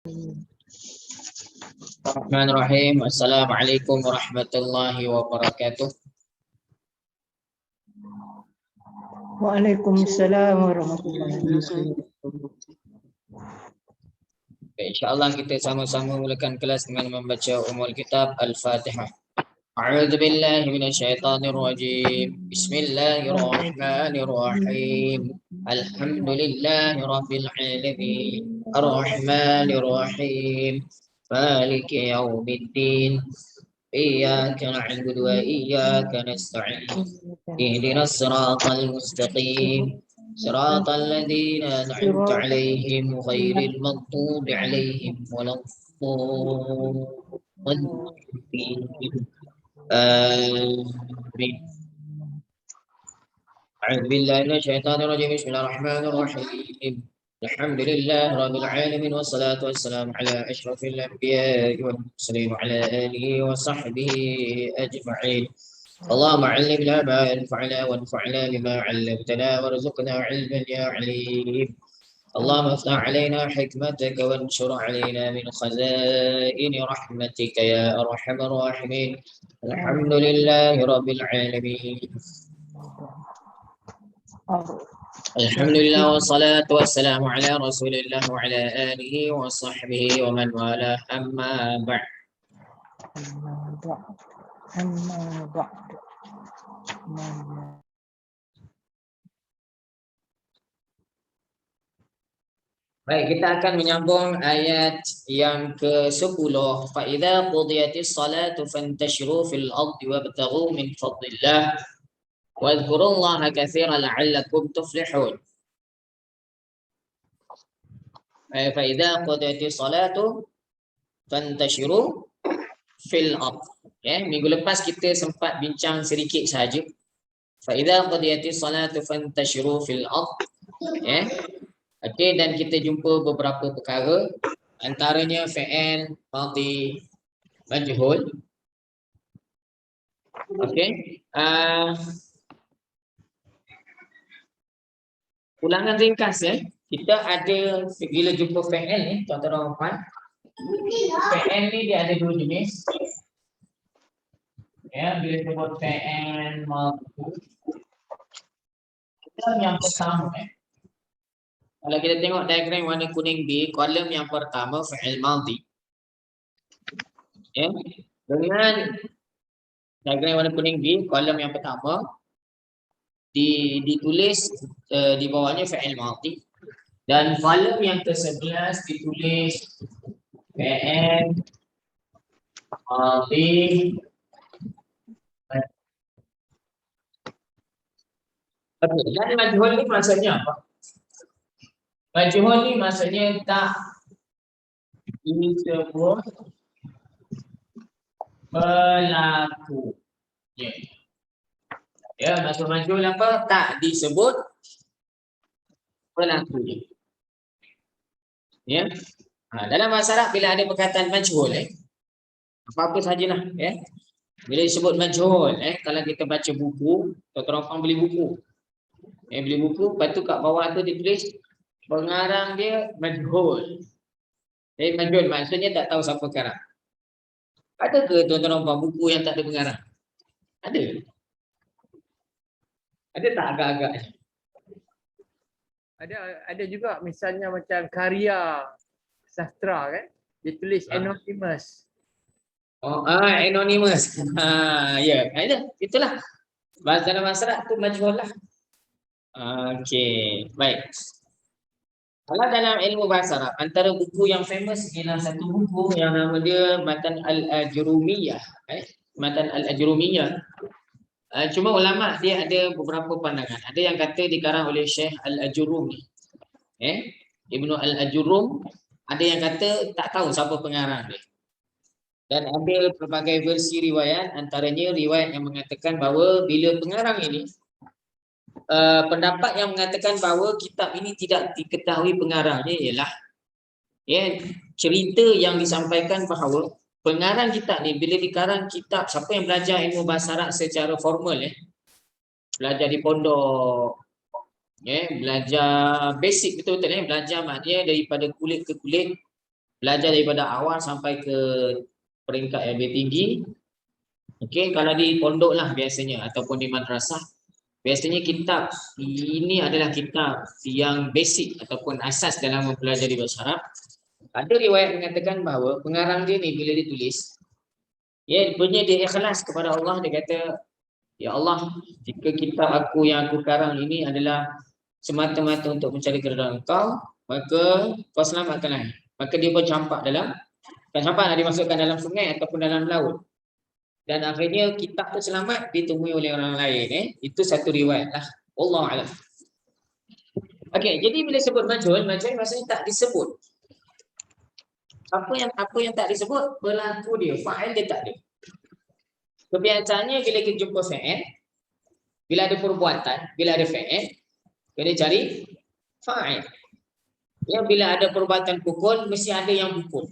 Bismillahirrahmanirrahim. Assalamualaikum warahmatullahi wabarakatuh. Waalaikumsalam warahmatullahi wabarakatuh. InsyaAllah kita sama-sama mulakan kelas dengan membaca umul kitab Al-Fatihah. A'udzu billahi minasyaitonir rajim. Bismillahirrahmanirrahim. Alhamdulillahi rabbil alamin. Arrahmanir rahim. Maliki yaumiddin. إياك نعبد وإياك نستعين اهدنا الصراط المستقيم صراط الذين أنعمت عليهم غير المغضوب عليهم ولا الضالين آمين. أعوذ بالله من الشيطان الرجيم. بسم الله الرحمن الرحيم. الحمد لله رب العالمين والصلاة والسلام على أشرف الأنبياء والمرسلين وعلى آله وصحبه أجمعين. اللهم علمنا ما ينفعنا وانفعنا بما علمتنا وارزقنا علما يا عليم. اللهم افتح علينا حكمتك وانشر علينا من خزائن رحمتك يا أرحم الراحمين. الحمد لله رب العالمين. الحمد لله والصلاة والسلام على رسول الله وعلى آله وصحبه ومن والاه أما بعد. Baik, kita akan menyambung ayat yang ke-10. Fa idza qudiyatis salatu fantashiru fil ardi wabtaghu min fadlillah wadhkurullaha katsiran la'allakum tuflihun. Fa idza qudiyatis salatu fantashiru fil ard. Ya, minggu lepas kita sempat bincang sedikit saja. Fa idza qudiyatis salatu fantashiru fil ard. Ya. Okey, dan kita jumpa beberapa perkara, antaranya fi'il madhi majhul. Okey. Ulangan ringkas ya. Kita ada bila jumpa fi'il ni, tuan-tuan dan puan. Fi'il ni dia ada dua jenis. Ya, bila sebut fi'il madhi. Kita yang pertama kalau kita tengok diagram warna kuning di kolom yang pertama fi'il madhi. Ya. Dengan diagram warna kuning di kolom yang pertama ditulis di bawahnya fi'il madhi, dan kolom yang ke-11 ditulis fi'il madhi dan majhul ni maksudnya apa? Majhul ni maksudnya tak disebut pelaku. Ya, maksud majhul apa? Tak disebut pelaku. Ya. Dalam bahasa Arab bila ada perkataan majhul apa-apa sajalah ya. Bila disebut majhul kalau kita baca buku, tuan-tuan beli buku. Beli buku, lepas tu kat bawah tu ditulis pengarang dia majhul. Majhul maksudnya tak tahu siapa karang. Ada ke tuan-tuan buku yang tak ada pengarang? Ada. Ada tak agak-agak? Ada juga misalnya macam karya sastra kan, dia tulis anonymous. Anonymous. Ya, itulah. Dalam bahasa Arab tu majhul lah. Okey, baik. Kalau dalam ilmu bahasa Arab, antara buku yang famous ialah satu buku yang nama dia Matan Al-Ajrumiyah. Matan Al-Ajrumiyah. Cuma ulama dia ada beberapa pandangan. Ada yang kata dikarang oleh Syekh Al-Ajurumi. Ibnu Al-Ajurum. Ada yang kata tak tahu siapa pengarang dia. Dan ada pelbagai versi riwayat, antaranya riwayat yang mengatakan bahawa bila pengarang ini pendapat yang mengatakan bahawa kitab ini tidak diketahui pengarangnya ialah cerita yang disampaikan bahawa pengarang kitab ni bila dikarang kitab, siapa yang belajar ilmu bahasa Arab secara formal belajar di pondok, belajar basic betul-betul belajar maknanya daripada kulit ke kulit, belajar daripada awal sampai ke peringkat yang lebih tinggi. Okey, kalau di pondok lah biasanya ataupun di madrasah, biasanya kitab ini adalah kitab yang basic ataupun asas dalam mempelajari bahasa Arab. Ada riwayat mengatakan bahawa pengarang dia ni bila ditulis, ya punya dia ikhlas kepada Allah, dia kata, ya Allah, jika kitab aku yang aku karang ini adalah semata-mata untuk mencari keridhaan Engkau, maka kau selamatkanlah. Maka dia pun campak dalam, kan campak dimasukkan dalam sungai ataupun dalam laut. Dan akhirnya kitab tu selamat ditemui oleh orang lain. Itu satu riwayat lah. Wallahu a'lam. Okey, jadi bila sebut majhul maksudnya tak disebut. Apa yang tak disebut, pelaku dia, fa'il dia tak ada. Kebiasaannya bila kita jumpa fa'il, bila ada perbuatan, bila ada fa'il, kena cari fa'il. Ya, bila ada perbuatan pukul, mesti ada yang pukul.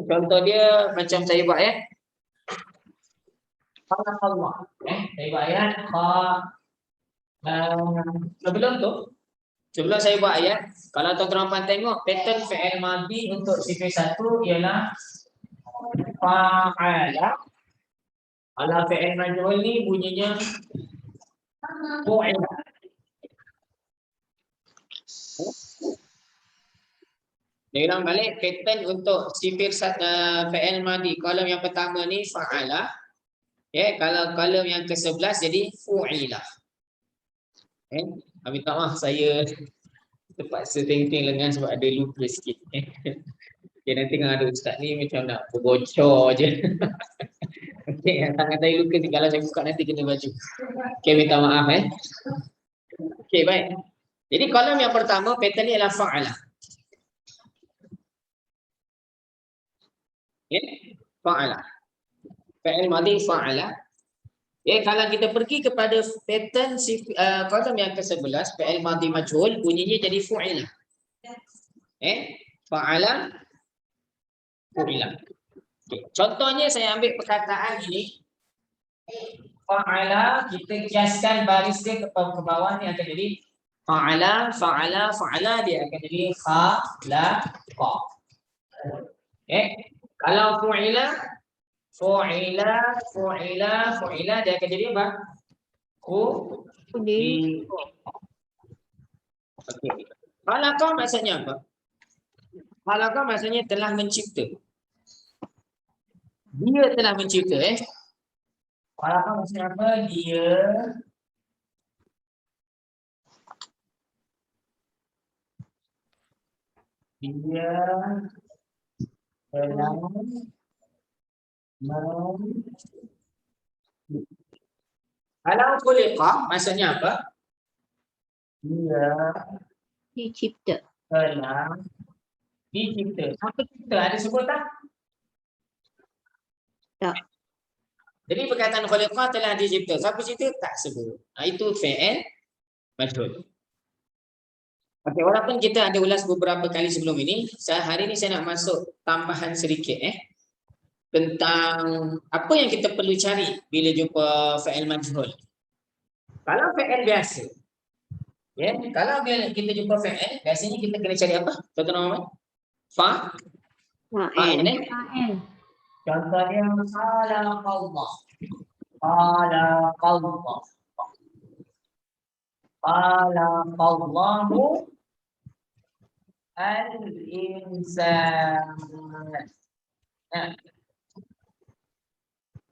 Contoh dia macam saya buat ya. Allah. Saya buat ayat sebelum saya buat ayat, kalau tuan-tuan tengok pattern fi'il madhi untuk sifat satu ialah fa'ala. Kalau fi'il majhul ni bunyinya fu'ila. Dia ulang balik pattern untuk sifat fi'il madhi. Kolom yang pertama ni fa'ala. Kalau kolom yang ke-11 jadi fu'ila. Minta maaf saya terpaksa tengking lengan sebab ada luka sikit. Nanti kan ada ustaz ni macam nak berbocor je. Tangan saya luka ni, kalau saya buka nanti kena baju. Minta maaf baik. Jadi kolom yang pertama pattern ni adalah fa'ala. Fa'ala. Fi'il madhi fa'ala. Kalau kita pergi kepada pattern kolom yang ke-11 fi'il madhi majhul, bunyinya jadi fu'ila. Fa'ala fu'ila. Contohnya saya ambil perkataan ini. Fa'ala, kita kiaskan baris dia ke bawah ni akan jadi fa'ala, fa'ala, fa'ala, dia akan jadi khalaqa. Kalau fu'ila, fu'ila, fu'ila, fu'ila, dia akan jadi apa? Khalaqa maksudnya apa? Khalaqa maksudnya telah mencipta. Dia telah mencipta. Khalaqa maksudnya apa? Dia telah kalau khuliqa maksudnya apa? Dia dicipta. telah dicipta. Apa cipta? Ada sebut tak? Tak. Jadi perkataan khuliqa telah dicipta. Siapa cipta? Tak sebut. Itu fi'il majhul. Okey, walaupun kita ada ulas beberapa kali sebelum ini, hari ini saya nak masuk tambahan sedikit tentang apa yang kita perlu cari bila jumpa fi'il majhul. Kalau fi'il biasa, kalau kita jumpa fi'il, biasanya kita kena cari apa? Tuan-tuan, fa'il. Contohnya khalaqallah. Khalaqallah. Khalaqallahu al-insan.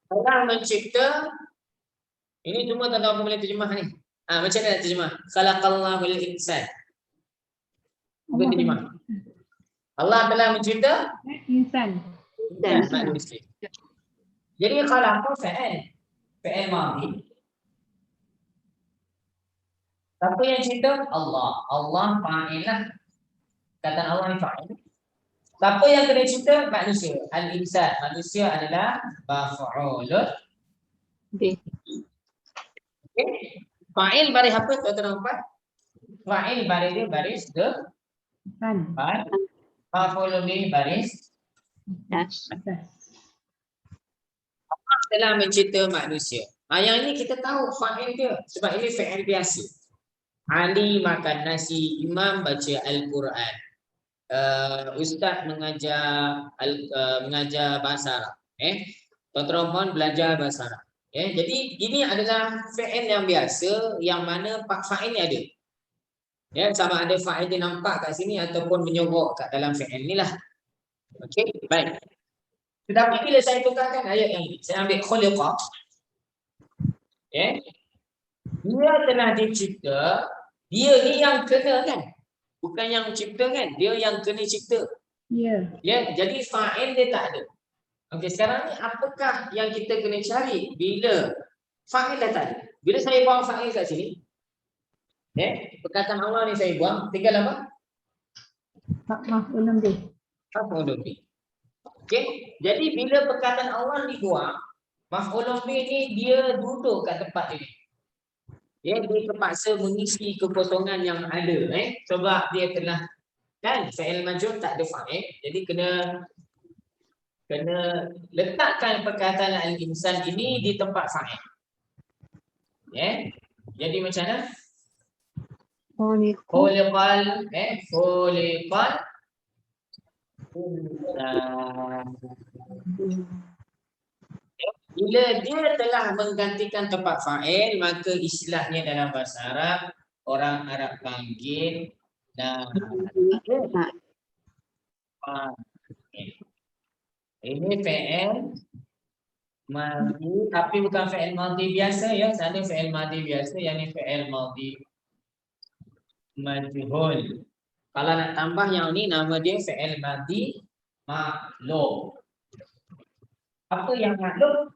Allah mencipta. Ini cuma tuan-tuan boleh terjemah ni. Macam mana nak terjemah? Khalaqallahu al-insan. Bukan terjemah. Allah telah mencipta Insan. manusia. Jadi khalaqa fi'il madhi. Siapa yang cipta? Allah. Allah fa'il lah. Kata Allah ni fa'il. Siapa yang kena cipta? Manusia. Al-insan. Manusia adalah maf'ulun. Fa'il baris apa tuan-tuan? Fa'il baris dia baris depan. Maf'ulun bih baris atas. Allah telah mencipta manusia. Yang ini kita tahu fa'il dia sebab ini fi'il biasa. Ali makan nasi, Imam baca Al-Quran. Ustaz mengajar bahasa Arab. Tuan-tuan puan belajar bahasa Arab. Jadi ini adalah fi'il yang biasa yang mana fa'il ni ada. Sama ada fa'il dia nampak kat sini ataupun menyorok kat dalam fi'il ni lah. Okey, baik. Tetapi bila saya tukarkan ayat yang ini, saya ambil khuliqa. Dia telah dicipta, dia ni yang kena kan? Bukan yang cipta kan? Dia yang kena cipta. Jadi fa'il dia tak ada. Okey, sekarang ni apakah yang kita kena cari bila fa'il dah tak ada? Bila saya buang fa'il kat sini, perkataan Allah ni saya buang, tinggal apa? Maf'ulun bih. Maf'ulun bih. Okey, jadi bila perkataan Allah dibuang, maf'ulun bih ni dia duduk kat tempat dia. Dia terpaksa mengisi kekosongan yang ada, sebab dia telah kan fi'il majhul tak ada fa'il, jadi kena letakkan perkataan al-insan ini di tempat fa'il. Jadi macam mana? Khuliqal bila dia telah menggantikan tempat fa'il, maka istilahnya dalam bahasa Arab, orang Arab panggil ini fi'il madhi, tapi bukan fi'il madhi biasa ya. Ada fi'il madhi biasa, yang ni fi'il madhi majhul. Kalau nak tambah yang ni, nama dia fi'il madhi maklum. Apa yang maklum?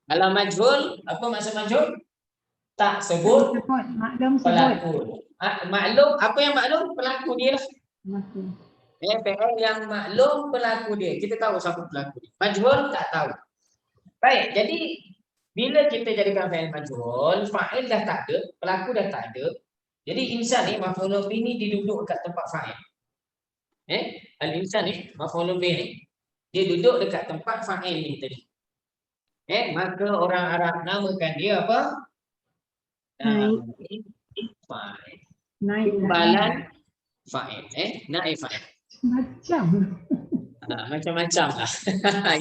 Kalau majhul, apa maksud majhul? Tak sebut pelaku. Maklum, apa yang maklum? Pelaku dia lah. Fi'il yang maklum pelaku dia. Kita tahu siapa pelaku dia. Majhul tak tahu. Baik, jadi bila kita jadikan fi'il majhul, fa'il dah tak ada, pelaku dah tak ada. Jadi insan ni, maf'ulun bih ni diduduk kat tempat fa'il. Al-insan ni, maf'ulun bih ni, dia duduk dekat tempat fa'il ni tadi. Maka orang Arab namakan dia apa? Fa'il. Timbalan fa'il. Naib fa'il. Macam-macam lah.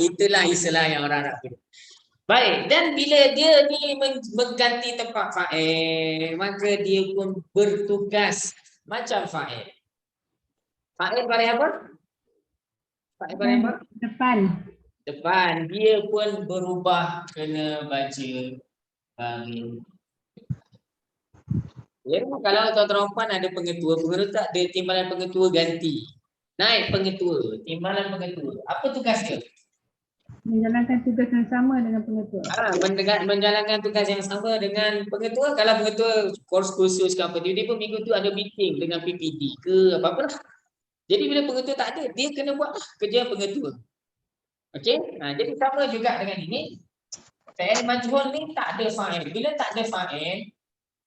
Itulah istilah yang orang Arab guna. Baik, dan bila dia ni mengganti tempat fa'il, maka dia pun bertugas macam fa'il. Fa'il pada apa? Fa'il pada apa? Depan. Dia pun berubah kena baca panggil. Kalau tuan-tuan puan ada pengetua tak ada timbalan pengetua ganti. Naik pengetua, timbalan pengetua. Apa tugas dia? Menjalankan tugas yang sama dengan pengetua. Menjalankan tugas yang sama dengan pengetua. Kalau pengetua kurs khusus ke apa, dia pun minggu tu ada meeting dengan PPD ke apa-apa lah. Jadi bila pengetua tak ada, dia kena buat kerja pengetua. Okey? Jadi sama juga dengan ini. Fi'il majhul ni tak ada fa'il. Bila tak ada fa'il,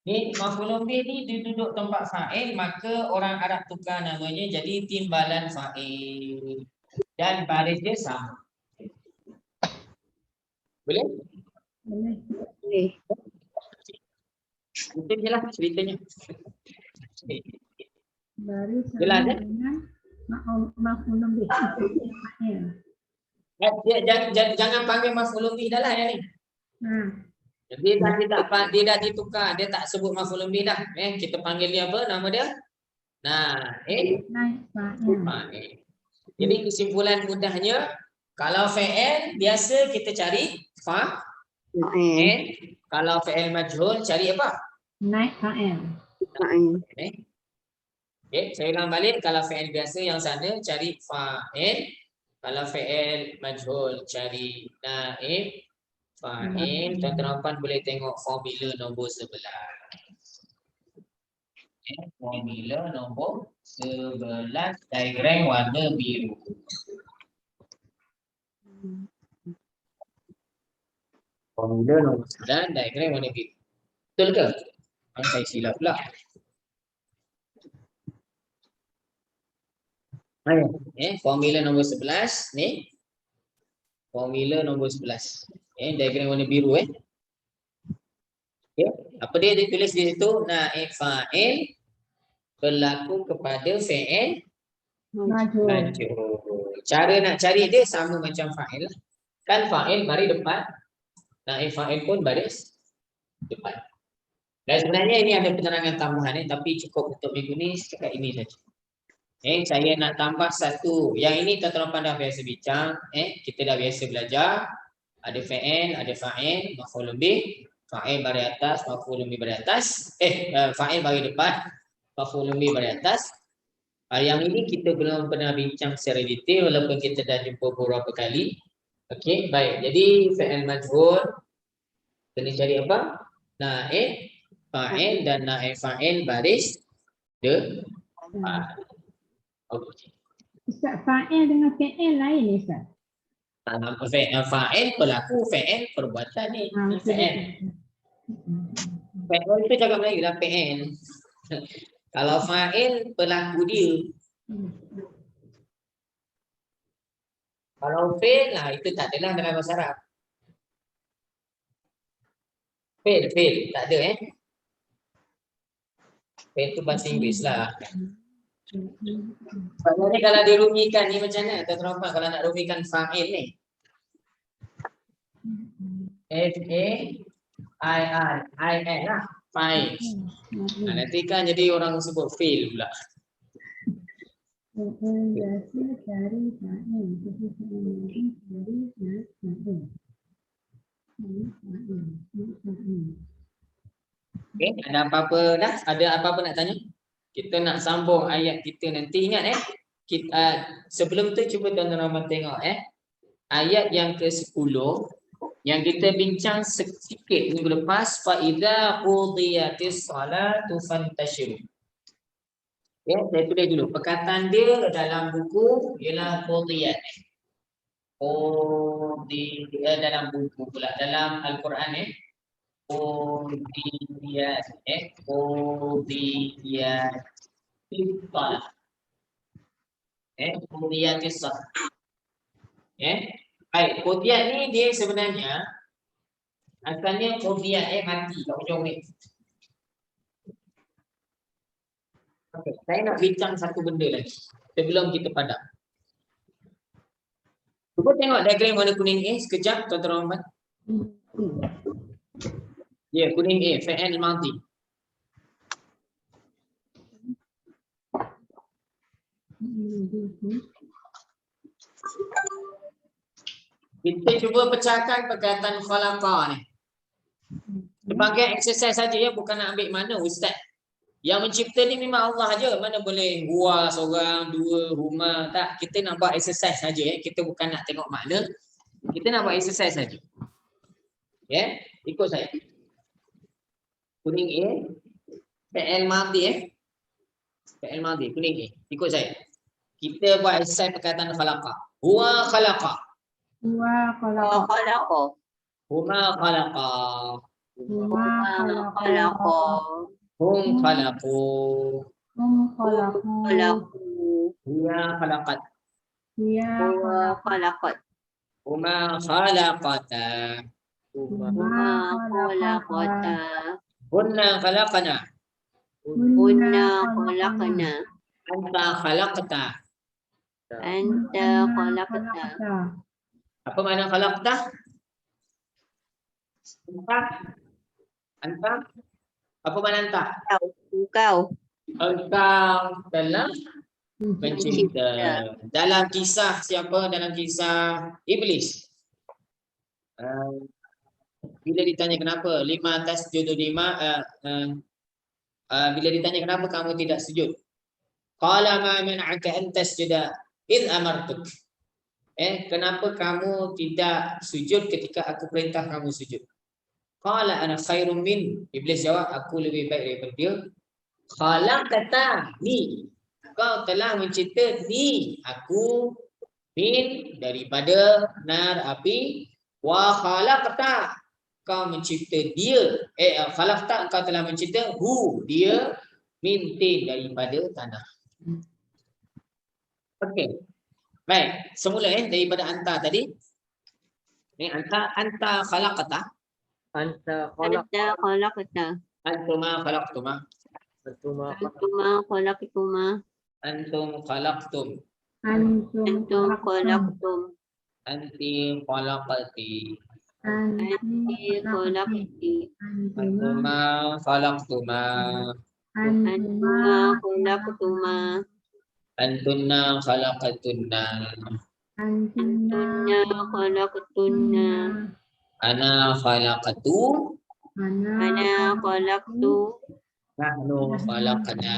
ni maf'ulun bih ni duduk tempat fa'il, maka orang Arab tukar namanya jadi timbalan fa'il. Dan baris dia sama. Boleh? Boleh. Itu je lah ceritanya. Baru Jelas, sama dengan maf'ulun bih. Jangan panggil maf'ulun bih dah lah yang ni. Jadi dia dah ditukar, dia tak sebut maf'ulun bih dah. Kita panggil dia apa nama dia? Fa'il. Jadi kesimpulan mudahnya, kalau fi'il biasa kita cari fa'il. Kalau fi'il majhul cari apa? Naib fa'il. Okay, saya ulang balik. Kalau fi'il biasa yang sana cari fa'il. Kalau fi'il majhul cari naib fa'il. Tuan-tuan boleh tengok formula nombor 11. Formula nombor 11, diagram warna biru. Formula nombor 9, diagram warna biru. Betul ke? Saya silap pula. Formula nombor 11 ni. Formula nombor 11. Diagram warna biru. Okay. Apa dia ditulis di situ? Naib fa'il berlaku kepada fi'il Majhul. majhul. Cara nak cari dia sama macam fa'il. Kan fa'il baris depan, naib fa'il pun baris depan. Dan sebenarnya ini ada penerangan tambahan tapi cukup untuk minggu ni setakat ini saja. Saya nak tambah satu. Yang ini tuan-tuan pandang biasa bincang. Kita dah biasa belajar. Ada fa'il, ada fa'il, maf'ul bih, fa'il baris atas, maf'ul bih baris atas. Fa'il baris depan, maf'ul bih baris atas. Yang ini kita belum pernah bincang secara detail walaupun kita dah jumpa beberapa kali. Okey, baik. Jadi fa'il majhul kena cari apa? Naib fa'il dan naib fa'il baris depan. Okey. Ustaz, fa'il dengan fi'il lain ni Ustaz. Fa'il pelaku, fi'il perbuatan ni. Betul, Fi'il. betul. Fi'il itu cakap Melayu lah fi'il. Kalau fa'il pelaku dia. Kalau fi'il lah itu tak adalah dalam bahasa Arab. Fi'il tak ada Fi'il itu bahasa Inggeris lah. Sebenarnya kalau dirumikan ni macam mana? Tuan-tuan kalau nak rumikan fa'il ni. F-A-I-L lah. Fa'il. Nanti kan jadi orang sebut fi'il pula. Okay, ada apa-apa dah? Ada apa-apa nak tanya? Kita nak sambung ayat kita nanti. Ingat kita, sebelum tu cuba tuan-tuan tengok ayat yang ke-10 yang kita bincang sedikit minggu lepas, fa idza qudiyatis salatu fantashiru. Saya tulis dulu. Perkataan dia dalam buku ialah qudiyat. Dalam buku pula, dalam Al-Quran qudiyat. Qudiyat. Qudiyat salat. Baik, qudiyat ni dia sebenarnya asalnya qudiyat mati kat hujung ni. Okay, saya nak bincang satu benda lagi sebelum kita padam. Cuba tengok diagram warna kuning sekejap tuan-tuan Rahmat. Ya, kuning fi'il madhi. Kita cuba pecahkan perkataan khalaqa ni. Sebagai exercise saja ya, bukan nak ambil mana ustaz. Yang mencipta ni memang Allah aja. Mana boleh gua seorang, dua, rumah, tak. Kita nak buat exercise saja Kita bukan nak tengok makna. Kita nak buat exercise saja. Ikut saya. Kuning fi'il madhi fi'il madhi kuning ikut saya. Kita buat exercise perkataan khalaqa. Huwa khalaqa. Huwa khalaqa. Huma khalaqa. Huma khalaqa. Hum khalaqu. Hum khalaqu. Hiya khalaqat. Hiya khalaqat. Huma khalaqata. Huma khalaqata. Hunna khalaqana. Hunna khalaqna. Anta khalaqta. Anta khalaqta. Apa makna khalaqta? Anta? Apa makna anta? Engkau Telah mencipta. Dalam kisah siapa? Dalam kisah Iblis. Bila ditanya kenapa? Lima atas judul lima. Bila ditanya kenapa kamu tidak sujud? Qala ma man'aka an tasjuda id amartuk. Kenapa kamu tidak sujud ketika aku perintah kamu sujud? Qala ana khairum min. Iblis jawab, aku lebih baik daripada dia. Khalaqta ni. Kau telah mencipta ni aku min daripada nar api. Wa khalaqta. Kau mencipta dia. Khalaqta engkau telah mencipta hu dia min tin daripada tanah. Okey. Baik, semula daripada anta tadi. Anta khalaqta. Anta khalaqta. Antuma khalaqtuma. Antuma Antuma khalaqtuma. Antum khalaqtum. Antum Antum khalaqtum. Anti khalaqati. Anti khalaqti. Antuma khalaqtuma. Antuma khalaqtuma. Antunna khalaqatunna. Antunna khalaqtunna. Ana khalaqatu. Ana khalaqtu. Nahnu khalaqna.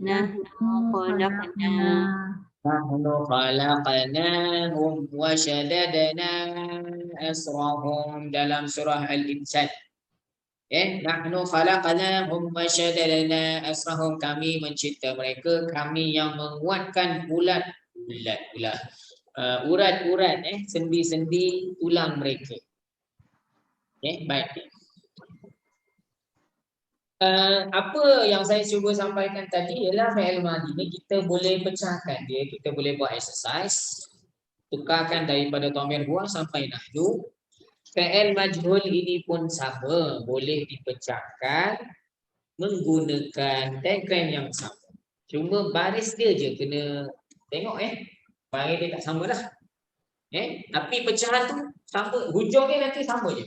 Nahnu khalaqna. Nahnu khalaqnahum wa syadadna asrahum dalam surah Al-Insan. Nahnu khalaqnahum wa syadadna asrahum, kami mencipta mereka, kami yang menguatkan urat-urat sendi-sendi tulang mereka. Baik. Apa yang saya cuba sampaikan tadi ialah fi'il madhi ni kita boleh pecahkan dia, kita boleh buat exercise, tukarkan daripada dhamir huwa sampai nahnu. Fi'il majhul ini pun sama, boleh dipecahkan menggunakan diagram yang sama. Cuma baris dia je kena tengok baris dia tak sama lah. Tapi pecahan tu sama, hujung dia nanti sama je.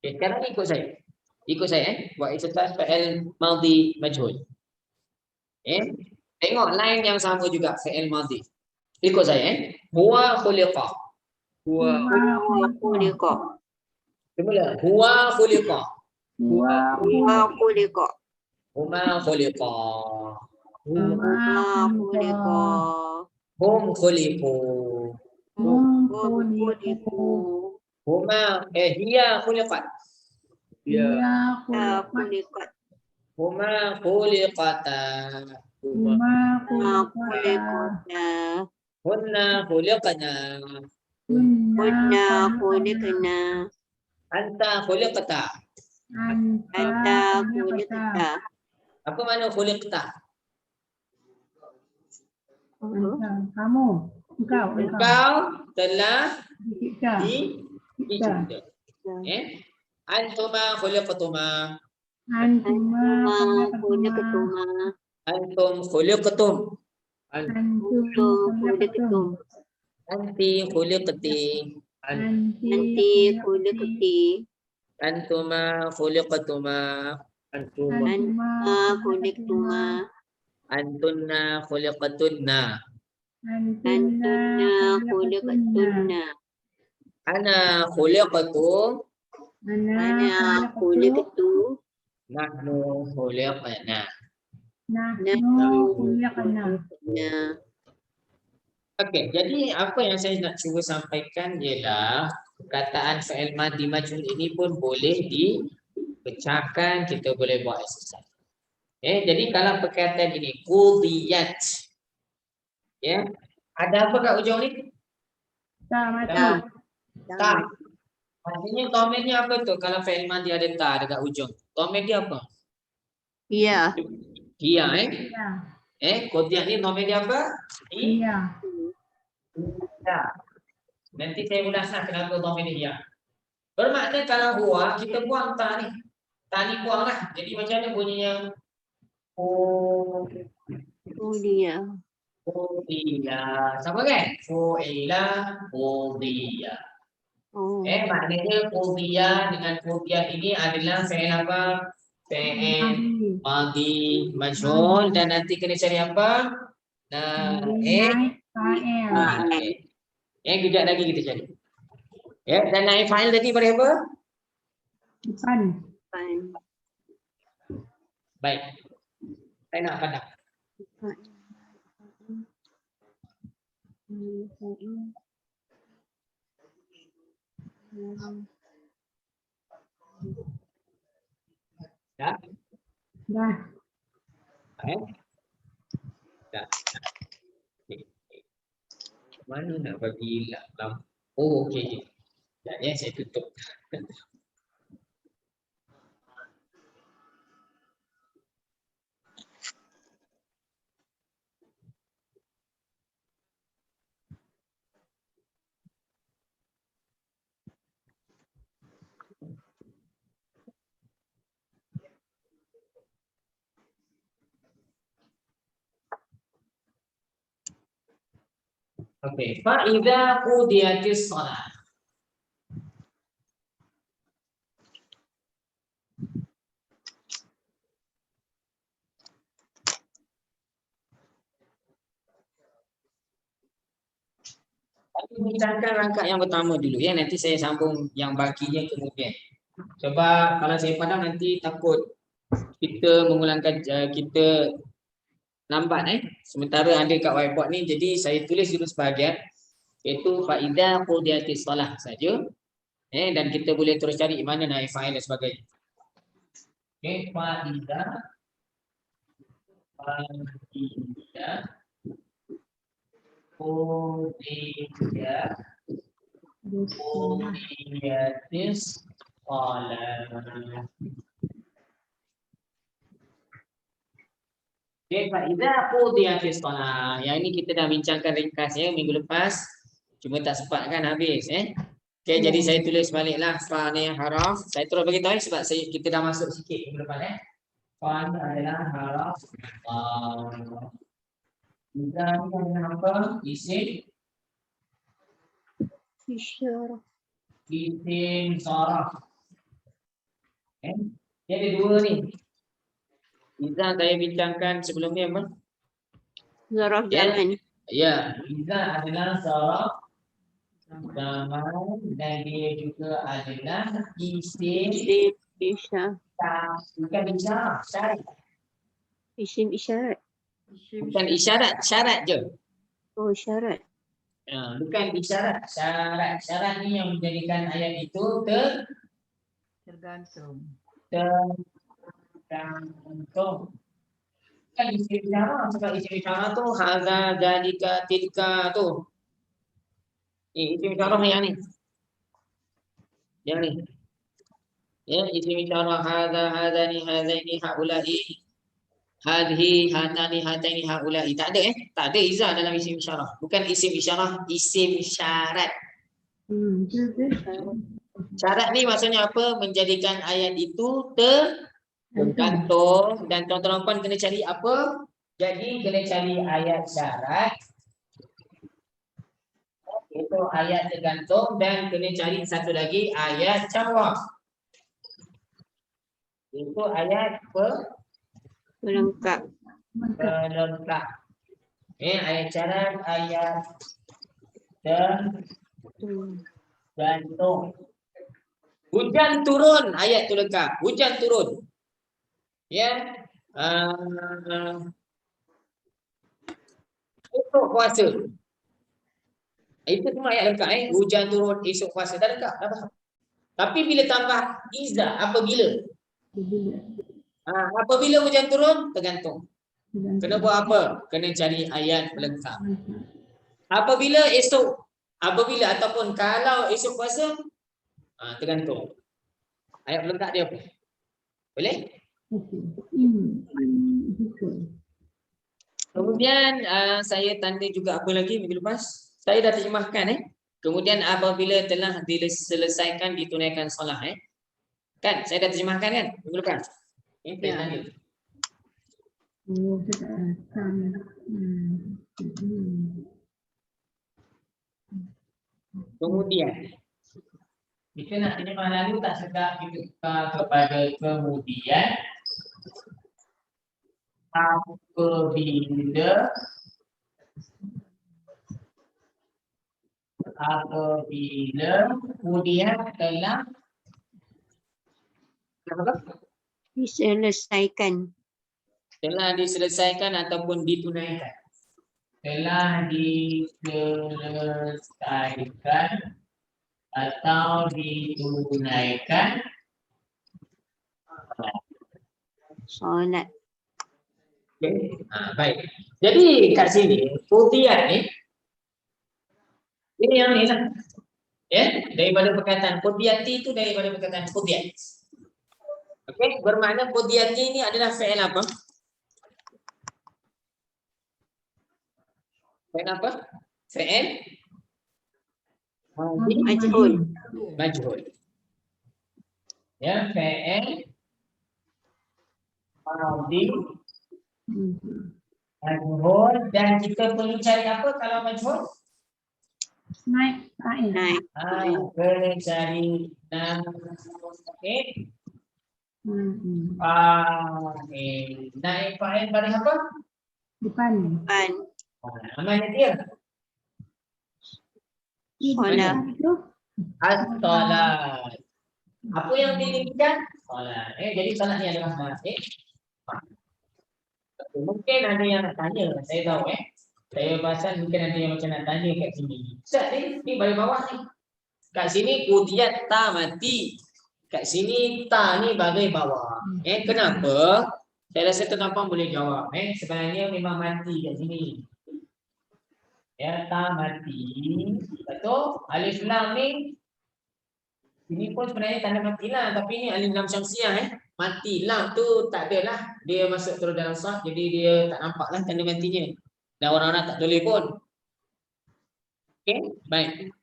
Sekarang ikut saya. Buat exercise fi'il madhi majhul. Tengok line yang sama juga fi'il madhi. Ikut saya. Huwa khuliqa. huwa Khuliqa. Semula. Huwa khuliqa. Huwa khuliqa. Huma khuliqa. Huma khuliqa. Hum khuliqu. Hum khuliqu. Huma hiya khuliqat. ya Ya khuliqat. Huma khuliqata. Ma khuliqatna. Hunna khuliqna. Kunna khuliqna. Anta khuliqta. Anta khuliqta. Apa makna khuliqta? Kamu, engkau Engkau telah dicipta. dicipta. Antuma khuliqtuma. Antuma khuliqtuma. Antum khuliqtum. Antum khuliqtum. Anti khuliqti. Anti khuliqti. Antuma khuliqtuma. antuma Antuma khuliqtuma. Antunna khuliqtunna. Antunna khuliqtunna. Ana khuliqtu. Ana khuliqtu. Nahnu khuliqna. Nahnu khuliqna. Okey, jadi apa yang saya nak cuba sampaikan ialah perkataan fi'il madhi majhul ini pun boleh dipecahkan, kita boleh buat exercise. Jadi kalau perkataan ini qudiyat. Ada apa kat ujung ni? Tak mati. Ta. Maksudnya domainnya apa tu? Kalau fi'il madhi ada ta dekat ujung. Domain dia apa? Ya. Dia Ya. qudiyat ni domain dia apa? Iya. Ya. Nanti saya ulaskan kenapa domain dia. Bermakna kalau huwa kita buang ta ni. Ta ni buanglah. Jadi macam mana bunyinya? Dia. Fu'ila. Sama kan? Fu'ila, fu'diya. Oh. Maknanya fu'diya dengan fu'diya ini adalah fi'il apa? Fi'il madhi majhul dan nanti kena cari apa? Naik fa'il. Kejap lagi kita cari. Dan naik fa'il tadi pada apa? Depan. Baik. Saya nak pandang. Dah? Dah. Dah. Mana nak bagi lampu? Oh, okey. Sekejap saya tutup. Okey, fa idza qudiyatis shalah. Bincangkan rangkap yang pertama dulu ya, nanti saya sambung yang bakinya kemudian. Sebab kalau saya padam nanti takut kita mengulangkan kita lambat Sementara ada kat whiteboard ni, jadi saya tulis dulu sebahagian iaitu fa idza qudiyatis shalah saja. Dan kita boleh terus cari mana naib fa'il dan sebagainya. Okey, fa idza qudiyatis shalah. Okey, fa idza qudiyatis shalah. Yang ini kita dah bincangkan ringkas minggu lepas. Cuma tak sempat kan habis Okey, jadi saya tulis baliklah fa ni haraf. Saya terus bagi tahu sebab kita dah masuk sikit minggu depan Fa ni adalah haraf Idza ni dengan apa? Isim Isyarah. saraf. Dia ada dua ni. Idza saya bincangkan sebelum ni apa? Zaraf Ya. zaman. Ya, idza adalah saraf zaman dan dia juga adalah isim Isyarah. bukan isyarat, syarat. Isim isyarat. Bukan isyarat, syarat je. Oh, syarat. Bukan isyarat, syarat. Syarat ni yang menjadikan ayat itu Tergantung. tergantung. Kan isim isyarat, sebab isim isyarat tu hadza, dzalika, tilka tu. Isim isyarat yang ni. Yang ni. Ya, isim isyarat hadza, hadzani, hadzaini, haula'i, hadhi, hatani, hataini, haula'i. Tak ada tak ada izah dalam isim isyarat. Bukan isim isyarat, isim syarat. Syarat ni maksudnya apa? Menjadikan ayat itu tergantung dan tuan-tuan kena cari apa? Jadi kena cari ayat syarat. Itu ayat tergantung dan kena cari satu lagi ayat jawab. Itu ayat Pelengkap. pelengkap. Ayat syarat, ayat tergantung. Hujan turun, ayat tu lengkap. Hujan turun. Esok puasa. Itu semua ayat lengkap Hujan turun, esok puasa. Dah lengkap, dah faham. Tapi bila tambah iza, apabila? Apabila hujan turun, tergantung. Kena buat apa? Kena cari ayat pelengkap. Apabila esok, apabila ataupun kalau esok puasa, tergantung. Ayat pelengkap dia apa? Boleh? Kemudian saya tanda juga apa lagi minggu lepas? Saya dah terjemahkan Kemudian apabila telah diselesaikan ditunaikan solat Kan? Saya dah terjemahkan kan minggu lepas? Tanda. Kemudian kita nak terjemah lalu tak sedap kita kepada kemudian apabila kemudian telah Diselesaikan. telah diselesaikan ataupun ditunaikan. Telah diselesaikan atau ditunaikan Solat. Okay. Baik. Jadi kat sini qudiyat ni ini yang ni lah. Daripada perkataan qudiyati itu daripada perkataan qudiyat. Okey, bermakna qudiyati ini adalah fi'il apa? Fi'il apa? Fi'il Majhul. majhul. Ya, fi'il madhi majhul dan kita perlu cari apa kalau majhul? Naik fa'il. Naik. Kena cari nama. Okey. Hmm. Fa'il. Naik fa'il baris apa? Depan. Depan. Namanya dia. Solat. Tu. As-salat. Apa yang didirikan? Salat. Jadi salat ni adalah naik. Mungkin ada yang nak tanya, saya tahu Saya pasal mungkin ada yang macam nak tanya kat sini. Ustaz ni baris bawah ni. Kat sini kudiyat ta mati. Kat sini ta ni baris bawah. Kenapa? Saya rasa tuan-tuan boleh jawab. Sebenarnya memang mati kat sini. Ya, ta mati. Betul? Alif lam ni ini pun sebenarnya tanda mati lah, tapi ni alif lam syamsiah mati lam tu tak adalah, dia masuk terus dalam saf, jadi dia tak nampak lah tanda matinya. Dan orang-orang tak tulis pun. Okey, baik.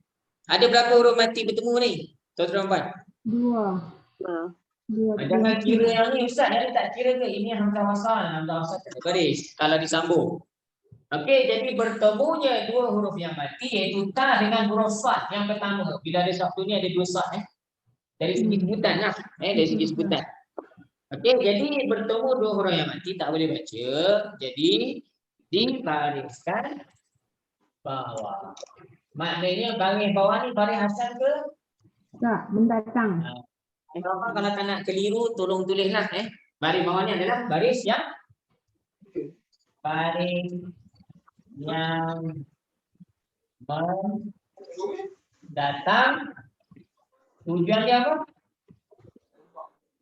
Ada berapa huruf mati bertemu ni? Tuan-tuan. 2. Jangan kira yang ni Ustaz, ada tak kira ke? Ini hamzah wasal, hamzah wasal tak ada baris kalau disambung. Okey, jadi bertemunya dua huruf yang mati iaitu ta dengan huruf sad yang pertama. Bila ada satu ni ada dua sad dari segi sebutan lah, dari segi sebutan. Okey, jadi bertemu dua huruf yang mati tak boleh baca. Jadi dibariskan bawah. Maknanya baris bawah ni baris asal ke? Tak, mendatang. Kalau tak nak keliru tolong tulislah Baris bawah ni adalah baris yang mendatang. Tujuan dia apa?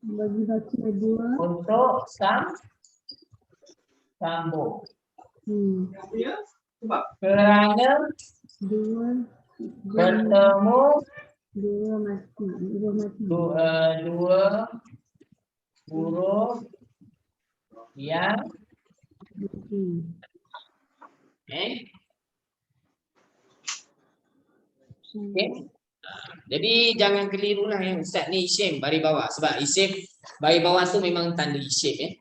Bagi baca 2. Untuk sambung. Kerana 2. bertemu 2 mati. 2 mati. dua huruf yang Okay. Jadi jangan kelirulah Ustaz ni isim baris bawah, sebab isim baris bawah tu memang tanda isim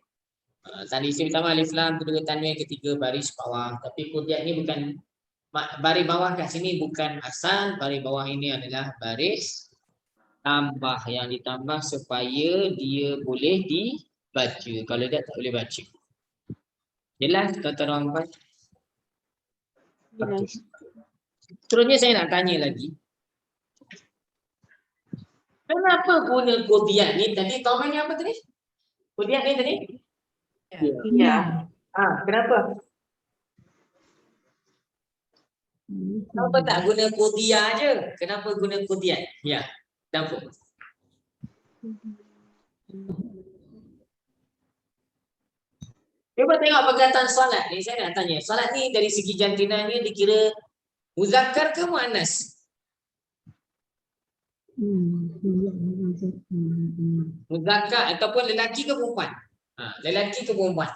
tanda isim pertama alif lam, kedua tanwin, ketiga baris bawah. Tapi kodiat ni bukan baris bawah kat sini bukan asal, baris bawah ini adalah baris tambah yang ditambah supaya dia boleh dibaca. Kalau tidak tak boleh baca. Jelas tuan-tuan? Jelas. Seterusnya saya nak tanya lagi. Kenapa guna kodiat ni tadi? Tahu ni apa tadi? Kodiat ni tadi? Ya. Kenapa? Kenapa tak guna kodiat je? Kenapa guna kodiat? Ya, kenapa? Cuba tengok perkataan solat ni. Saya nak tanya. Solat ni dari segi jantina ni dikira muzakkar ke muannas? Muzakkar ataupun lelaki ke perempuan? Lelaki ke perempuan?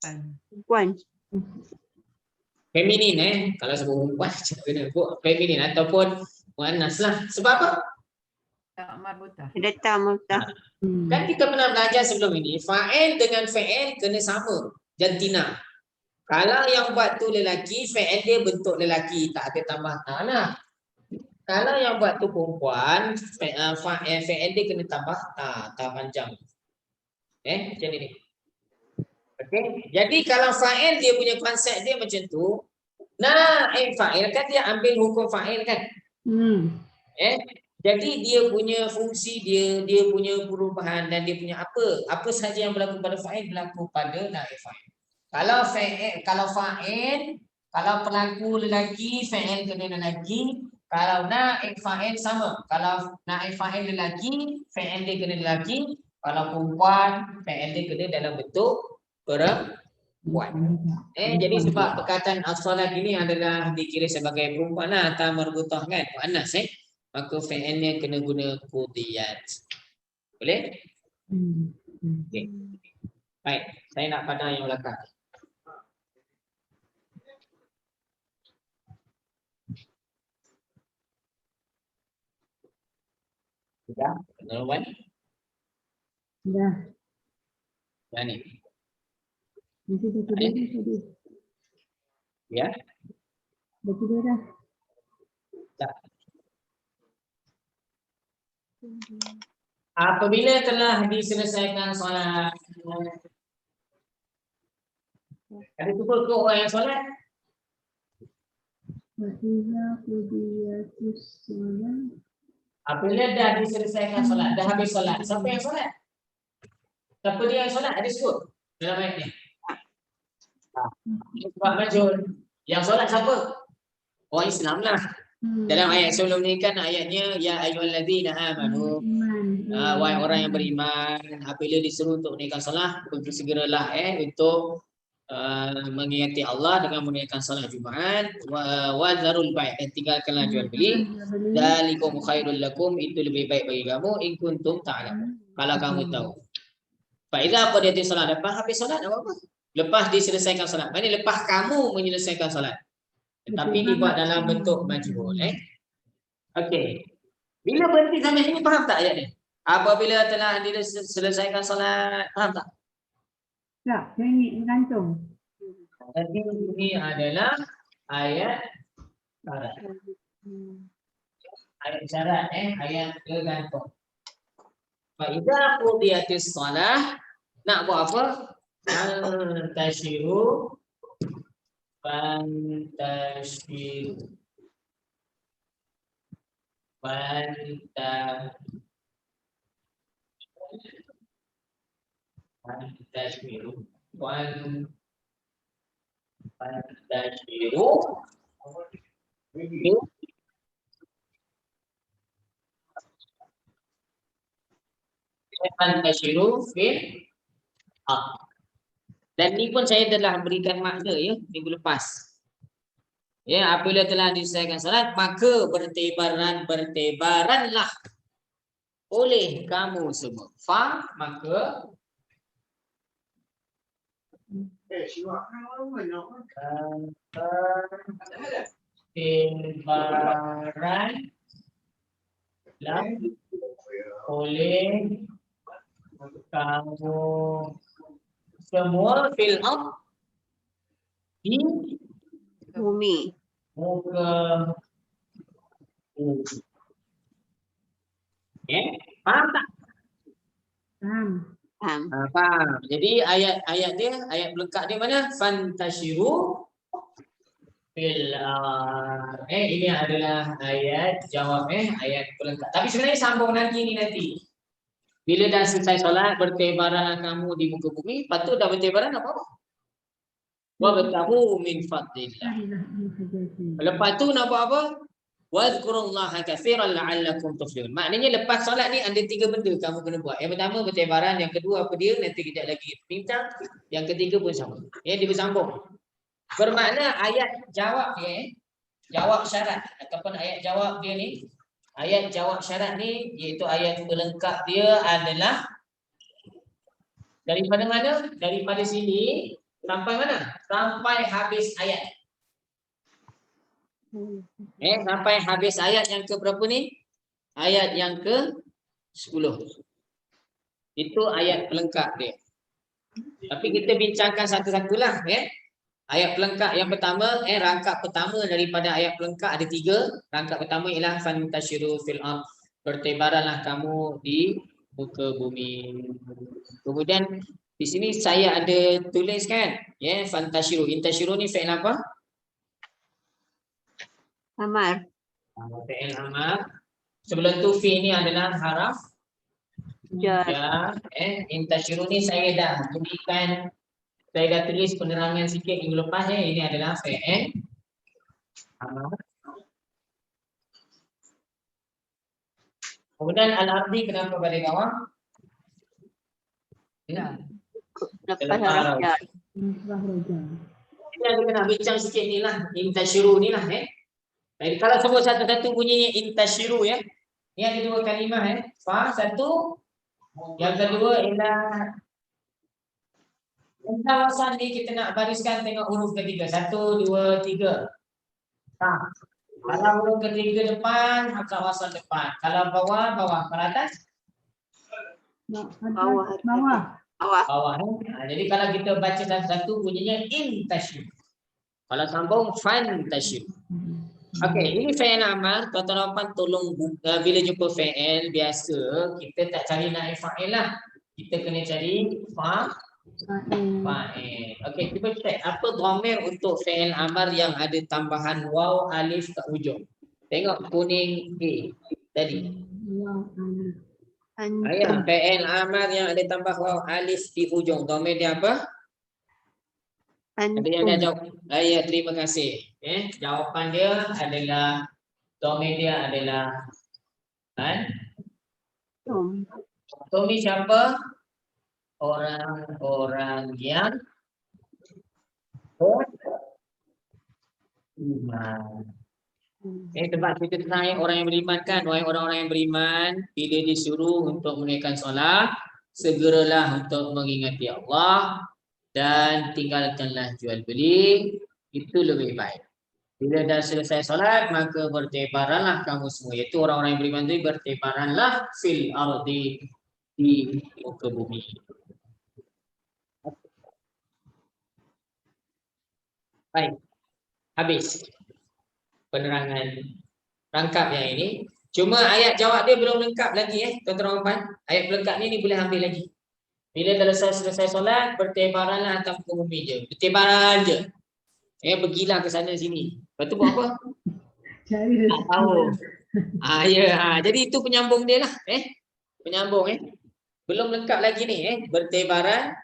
Perempuan. Feminin kalau sebut perempuan kena feminin ataupun muannas lah. Sebab apa? Datang mutah. Kan kita pernah belajar sebelum ini, fa'il dengan fi'il kena sama jantina. Kalau yang buat tu lelaki, fi'il dia bentuk lelaki, tak ada tambah ta lah. Kalau yang buat tu perempuan, fi'il dia kena tambah ta panjang. Macam ni. Okey. Jadi kalau fa'il dia punya konsep dia macam tu, naib fa'il kan dia ambil hukum fa'il kan? Jadi dia punya fungsi dia punya perubahan dan dia punya apa saja yang berlaku pada fa'il berlaku pada naib fa'il. Kalau fa'il, kalau pelaku lelaki, fa'il kena lelaki. Kalau naib fa'il sama. Kalau naib fa'il lelaki, fa'il dia kena lelaki. Kalau perempuan, fa'il dia kena dalam bentuk perempuan. Jadi sebab perkataan as-salat ini adalah dikira sebagai perempuan lah, atau marbutah kan, muannas maka fi'ilnya kena guna qudiyat. Boleh? Okey. Baik, saya nak pandang yang belakang. Sudah? Tuan-tuan? Dah. Dah ni. Nanti dah tidur dah tadi. Ya? Dah tidur dah. Tak. Apabila telah diselesaikan solat, ada cukup ke orang yang solat? Wa'idha qudiyatis shalah. Apabila dah diselesaikan solat, dah habis solat, siapa yang solat? Siapa dia yang solat? Ada sebut dalam ayat ni. Sebab majul. Yang solat siapa? Orang Islam lah. Dalam ayat sebelum ni kan ayatnya ya ayyuhallazina amanu. Wahai orang yang beriman, apabila disuruh untuk menunaikan solat, bersegeralah untuk mengingati Allah dengan menunaikan solat Jumaat, wa zarul bai', dan tinggalkanlah jual beli. Dzalikum khairul lakum, itu lebih baik bagi kamu in kuntum ta'lamun. Kalau kamu tahu. Fa idza qadiyatis solat, lepas habis solat apa? Lepas diselesaikan solat. Maksudnya lepas kamu menyelesaikan solat. Tetapi dibuat dalam bentuk majhul. Okey. Bila berhenti sampai sini faham tak ayat ni? Apabila telah diselesaikan solat, faham tak? Tak, saya ni gantung. Jadi ini adalah ayat syarat. Ayat syarat ayat tergantung. Fa idza qudiyatis shalah, nak buat apa? Fantashiru. Fantashiru fil ardh. Dan ni pun saya telah berikan makna ya minggu lepas. Ya, apabila telah diselesaikan salat, maka bertebaranlah oleh kamu semua. Fa, maka bertebaranlah oleh kamu semua fil ardh, di Bumi. muka bumi. Faham tak? Faham. Faham. Faham. Jadi ayat dia, ayat pelengkap dia mana? Fantashiru fil ardh. Ini adalah ayat jawab ayat pelengkap. Tapi sebenarnya sambung nanti. Bila dah selesai solat, bertebaranlah kamu di muka bumi. Lepas tu dah bertebaran apa? Wa batahu min fadlillah. Lepas tu nak buat apa? Wadhkurullaha katsiran la'allakum tuflihun. Maknanya lepas solat ni ada 3 benda kamu kena buat. Yang pertama bertebaran, yang kedua apa dia? Nanti kejap lagi bincang. Yang ketiga pun sama. Dia bersambung. Bermakna ayat jawab dia, jawab syarat ataupun ayat jawab dia ni, ayat jawab syarat ni iaitu ayat pelengkap dia adalah daripada mana? Daripada sini sampai mana? Sampai habis ayat. Sampai habis ayat yang ke berapa ni? Ayat yang ke 10. Itu ayat pelengkap dia. Tapi kita bincangkan satu-satulah Ayat pelengkap yang pertama, rangkap pertama daripada ayat pelengkap ada 3. Rangkap pertama ialah fantashiru fil ardh, bertebaranlah kamu di muka bumi. Kemudian di sini saya ada tuliskan fantashiru. Intashiru ni fi'il apa? Amar. Fi'il amar. Sebelum tu fi ni adalah haraf Jar. Intashiru ni saya dah berikan. Saya dah tulis penerangan sikit minggu lepas ini adalah fi'il amar. Kemudian al-ardi kenapa pada bawah? Lepas haraf jar. Ini ada kena bincang sikit ni lah, intashiru ni lah Jadi kalau sebut satu-satu bunyinya intashiru Ni ada 2 kalimah fa satu, yang kedua ialah Hamzah wasal ni kita nak bariskan tengok huruf ketiga. 1, 2, 3. Kalau huruf ketiga depan, hamzah wasal depan. Kalau bawah, bawah. Kalau atas? Bawah. Bawah. Jadi kalau kita baca satu-satu bunyinya intashiru. Kalau sambung fantashiru. Okey, ini fi'il amar. Tuan-tuan dan puan tolong buka bila jumpa fi'il biasa kita tak cari naib fa'il lah. Kita kena cari fa'il. Okey, cuba check apa dhamir untuk fi'il amar yang ada tambahan waw alif kat hujung. Tengok kuning A tadi. Ayat Antum. fi'il amar yang ada tambah waw alif di hujung. Dhamir dia apa? Ada yang dah Antum. jawab. Ya, terima kasih. Jawapan dia adalah domain dia adalah Antum. Tommy siapa? Orang-orang yang beriman. Sebab kita tentang orang yang beriman kan, orang-orang yang beriman bila disuruh untuk menunaikan solat, segeralah untuk mengingati Allah dan tinggalkanlah jual beli, itu lebih baik. Bila dah selesai solat, maka bertebaranlah kamu semua. Iaitu orang-orang yang beriman itu bertebaranlah fil ardi, di muka bumi. Baik, habis penerangan rangkap yang ini. Cuma ayat jawab dia belum lengkap lagi tuan-tuan dan puan. Ayat pelengkap ni boleh ambil lagi. Bila dah selesai solat, bertebaranlah atas muka bumi je. Bertebaran je. Pergilah ke sana sini. Lepas tu buat apa? Cari Tak tahu. Jadi itu penyambung dia lah. Penyambung Belum lengkap lagi ni bertebaran.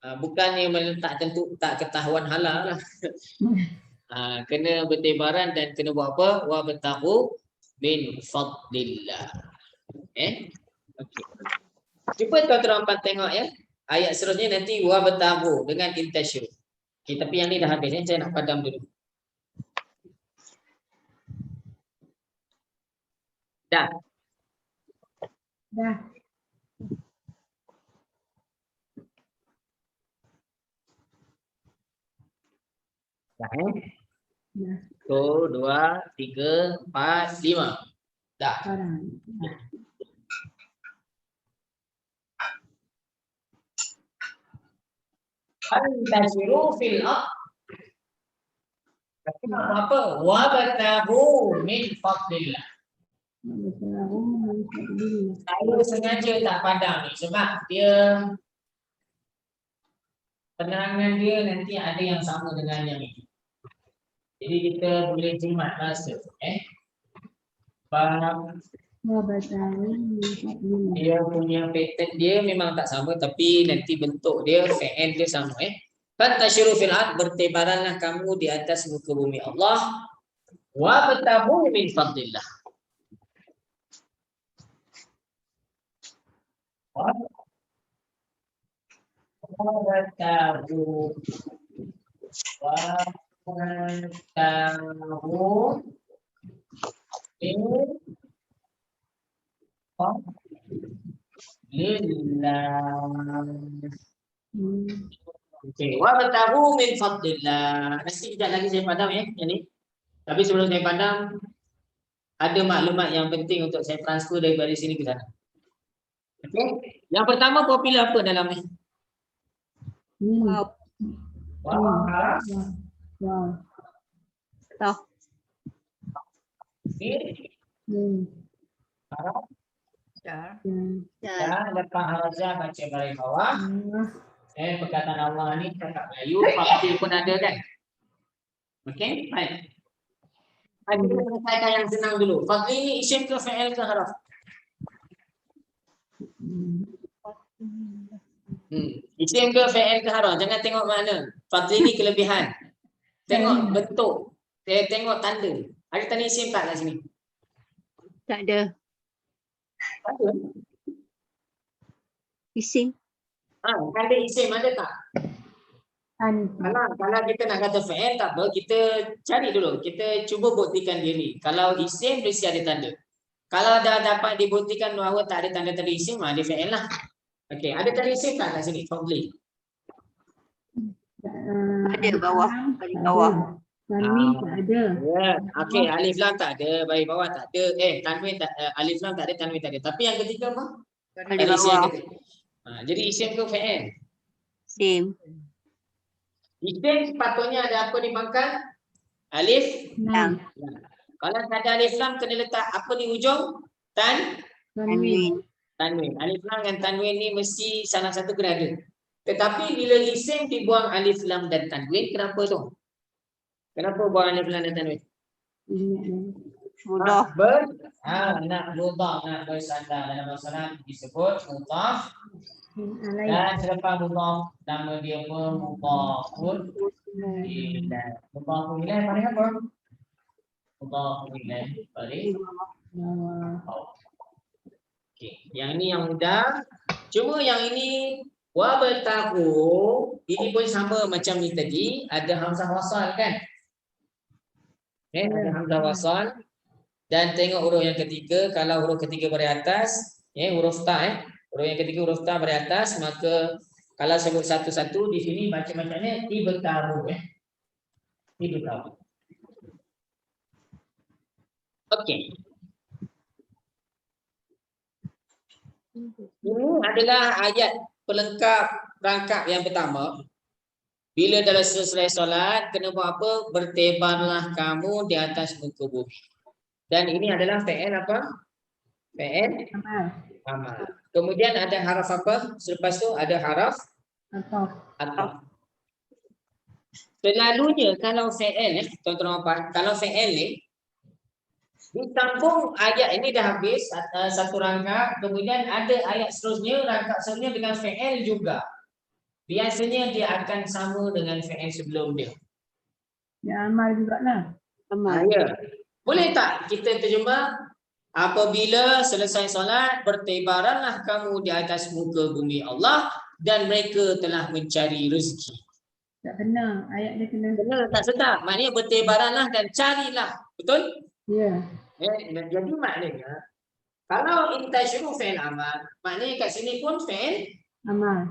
Bukannya tak tentu tak ketahuan halal lah. Kena bertebaran dan kena buat apa? Wa batahu min fadlillah. Okay. Cuba tuan-tuan tengok ayat seterusnya nanti wa batahu dengan intasyur. Okay, tapi yang ni dah habis saya nak padam dulu. Dah. Dah. Dah Dah. 1, 2, 3, 4, 5. Dah. Sekarang. Antasyiru fil ardh. Apa? Wa batahu min fadlillah. Saya sengaja tak padam ni sebab dia penerangan dia nanti ada yang sama dengan yang ini. Jadi kita boleh jimat rasa. Bab dia punya pattern dia memang tak sama tapi nanti bentuk dia fi'il dia sama Fantasyiru fil ard, bertebaranlah kamu di atas muka bumi Allah. Wa batahu min fadlillah. Wa batahu Okey, wa batahu min fadlillah. Nanti kejap lagi saya padam yang ni. Tapi sebelum saya padam ada maklumat yang penting untuk saya transfer daripada sini ke sana. Okey. Yang pertama popular apa dalam ni? Wow. Tahu. Ya, lepas haraja baca baris bawah. Perkataan Allah ni cakap Melayu, pasti pun ada kan? Okey, baik. Kita selesaikan yang senang dulu. Fadli ni isim ke fi'il ke haraf? Isim ke fi'il ke haraf? Jangan tengok mana. Fadli ni kelebihan. Tengok bentuk. Tengok tanda. Ada tanda isim tak kat sini? Tak ada. Tak ada. Isim. Tanda isim ada tak? Kalau kita nak kata fi'il tak apa, kita cari dulu. Kita cuba buktikan diri. Kalau isim mesti ada tanda. Kalau dah dapat dibuktikan bahawa tak ada tanda-tanda isim, dia fi'il lah. Okey, ada tanda isim tak kat sini? Fadli. Ada bawah. Paling bawah. Tanwin tak ada. Ya, okey, alif lam tak ada, baris bawah tak ada. Tanwin tak alif lam tak ada, tanwin tak ada. Tapi yang ketiga apa? Paling bawah. Jadi isim ke fi'il? Isim. Isim sepatutnya ada apa di pangkal? Alif. Lam. Kalau tak ada alif lam kena letak apa di ujung? Tanwin. Tanwin. Alif lam dan tanwin ni mesti salah satu kena ada. Tetapi bila isim dibuang alif lam dan tanwin, kenapa tu? Kenapa buang alif lam dan tanwin? Mudah. Nak mudhaf, nak bersandar dalam bahasa Arab disebut mudhaf. Alaih. Dan selepas mudhaf nama dia apa? Mudhafun ilaih. Mudhafun ilaih paling apa? Mudhafun ilaih paling bawah. Okey, yang ini yang mudah. Cuma yang ini wa bertahu, ini pun sama macam ni tadi, ada hamzah wasal kan? Ada hamzah wasal. Dan tengok huruf yang ketiga, kalau huruf ketiga dari atas, huruf ta huruf yang ketiga huruf ta dari atas, maka kalau sebut satu-satu di sini macam-macamnya ibtahu ibtahu. Okey. Ini adalah ayat pelengkap rangkap yang pertama. Bila dah selesai solat, kena buat apa? Bertebarlah kamu di atas muka bumi. Dan ini adalah fi'il apa? Fi'il amal. Kemudian ada haraf apa? Selepas tu ada haraf ataf. Selalunya kalau fi'il, tuan-tuan, kalau fi'il ni ditampung ayat ini dah habis satu rangkap, kemudian ada ayat seterusnya, rangkap seterusnya dengan fi'il juga. Biasanya dia akan sama dengan fi'il sebelum dia. Ya, amal jugalah. Amal. Ya. Boleh tak kita terjemah? Apabila selesai solat, bertebaranlah kamu di atas muka bumi Allah dan mereka telah mencari rezeki. Tak kena. Ayat dia kena. Benar tak sedap? Maknanya bertebaranlah dan carilah. Betul? Ya. Jadi maknanya kalau intasyiru fi'il amal, maknanya kat sini pun fi'il Amal.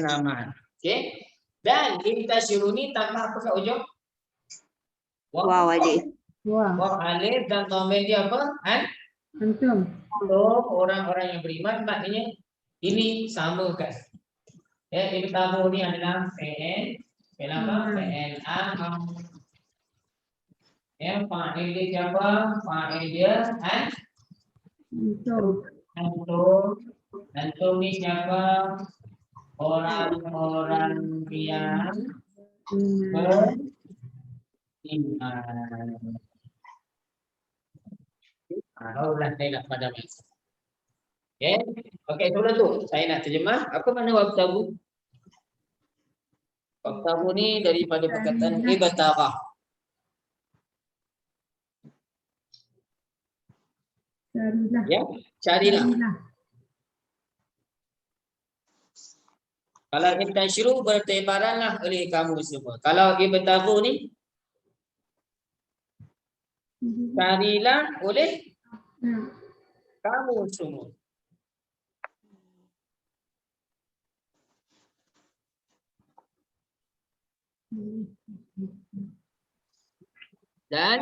amal. Okey. Dan intasyiru ni tambah apa kat ujung? Wow, adik. Wah. Waw alif dan dhamir dia apa? Antum. Untuk orang-orang yang beriman, maknanya ini sama kan. Ibtahu ni adalah fi'il apa? Fi'il amal. Fa'il dia siapa? Fa'il dia Antum. Antum ni siapa? Orang-orang yang beriman. Barulah saya nak pada masa. Okey, sebelum tu saya nak terjemah apa makna wabtahu. Wabtahu ni daripada perkataan ibtagha. Carilah. Ya, carilah. Kalau intasyiru bertebaranlah oleh kamu semua. Kalau ibtaghu ni carilah oleh kamu semua. Dan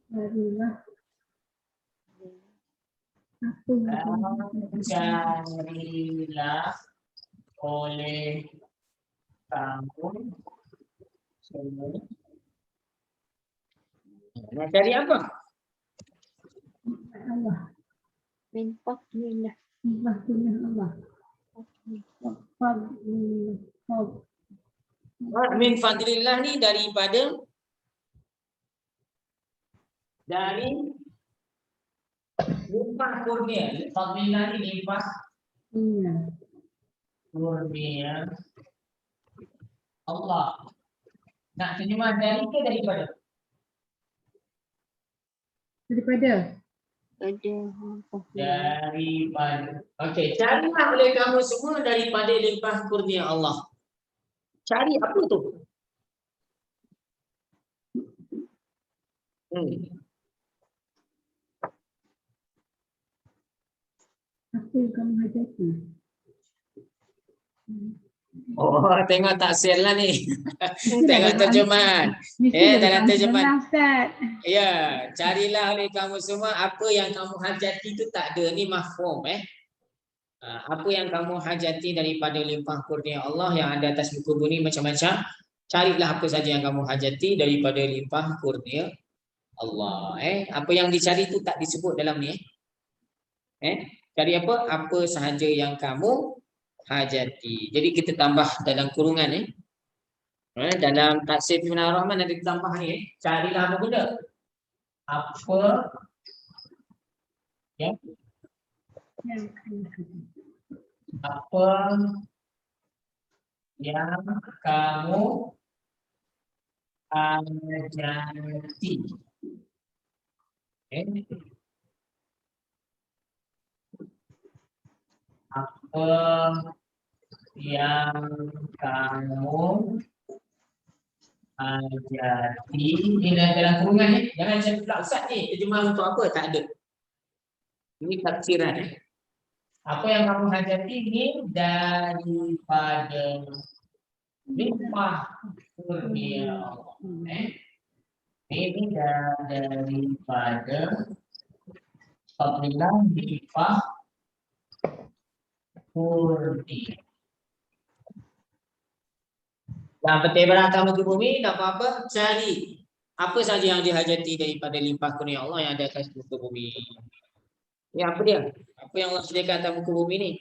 Carilah. carilah oleh kamu semua. Nak cari apa? Allah. Min fadlillah. Allah. Min fadlillah ni dari limpah kurnia. Fadlillah ni limpah kurnia Allah. Nak terjemah dari ke daripada? Daripada. Daripada. Okey, carilah oleh kamu semua daripada limpah kurnia Allah. Cari apa tu? Apa yang kamu hajati? Oh, tengok taksir lah ni. Tengok terjemahan. Dalam terjemahan. Ya, carilah oleh kamu semua apa yang kamu hajati itu tak ada. Ni mafhum apa yang kamu hajati daripada limpah kurnia Allah yang ada atas muka bumi macam-macam. Carilah apa saja yang kamu hajati daripada limpah kurnia Allah. Apa yang dicari itu tak disebut dalam ni. Cari apa? Apa sahaja yang kamu hajati. Jadi kita tambah dalam kurungan dalam tafsir Bismillahirrahmanirrahim ada tambah ni. Carilah apa benda? Apa ya? Apa yang kamu hajati. Apa yang kamu hajati. Ini dalam kurungan ni. Jangan saya pula Ustaz ni. Terjemah untuk apa? Tak ada. Ini tafsiran Apa yang kamu hajati ni daripada limpah kurnia Allah. Ini daripada fadlillah limpah kurnia. Dan pertimbangan kamu ke bumi, tak apa-apa, cari apa saja yang dihajati daripada limpah kurnia Allah yang ada atas muka bumi. Ya, apa dia? Apa yang Allah sediakan atas muka bumi ni?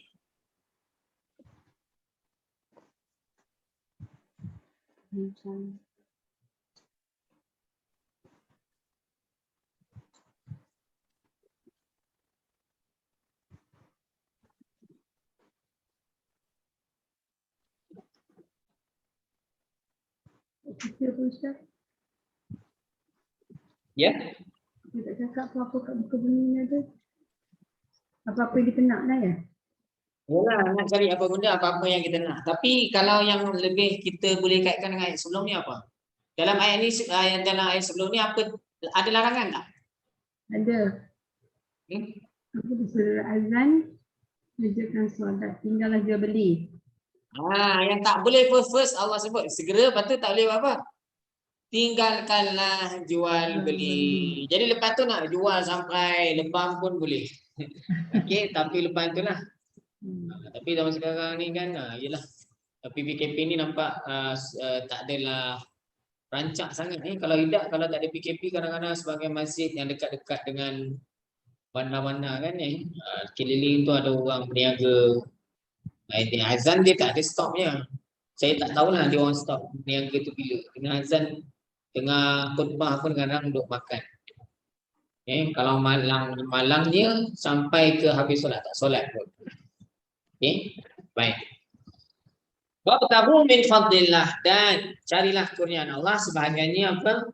Kita pun Ustaz, Ya? kita tak cakap apa-apa kat muka bumi ni ada. Apa-apa yang kita nak lah ya. Yalah, nak cari apa benda, apa-apa yang kita nak. Tapi kalau yang lebih kita boleh kaitkan dengan ayat sebelum ni apa? Dalam ayat ni, dalam ayat sebelum ni apa, ada larangan tak? Ada. Apa disuruh azan, tunjukkan solat, tinggallah jual beli. Yang tak boleh first Allah sebut segera, lepas tu tak boleh apa? Tinggalkanlah jual beli. Jadi lepas tu nak jual sampai lebam pun boleh. Okey, tapi lepas tu lah. Tapi zaman sekarang ni kan, yelah. Tapi PKP ni nampak tak adalah rancak sangat. Kalau tidak, kalau tak ada PKP, kadang-kadang sebagai masjid yang dekat-dekat dengan bandar-bandar kan keliling tu ada orang berniaga. Azan dia tak ada stopnya. Saya tak tahulah dia orang stop berniaga tu bila. Dengan azan, tengah khutbah pun kadang duduk makan. Kalau malangnya sampai ke habis solat, tak solat pun. Baik. Wabtaghu min fadlillah, dan carilah kurniaan Allah. Sebahagiannya apa?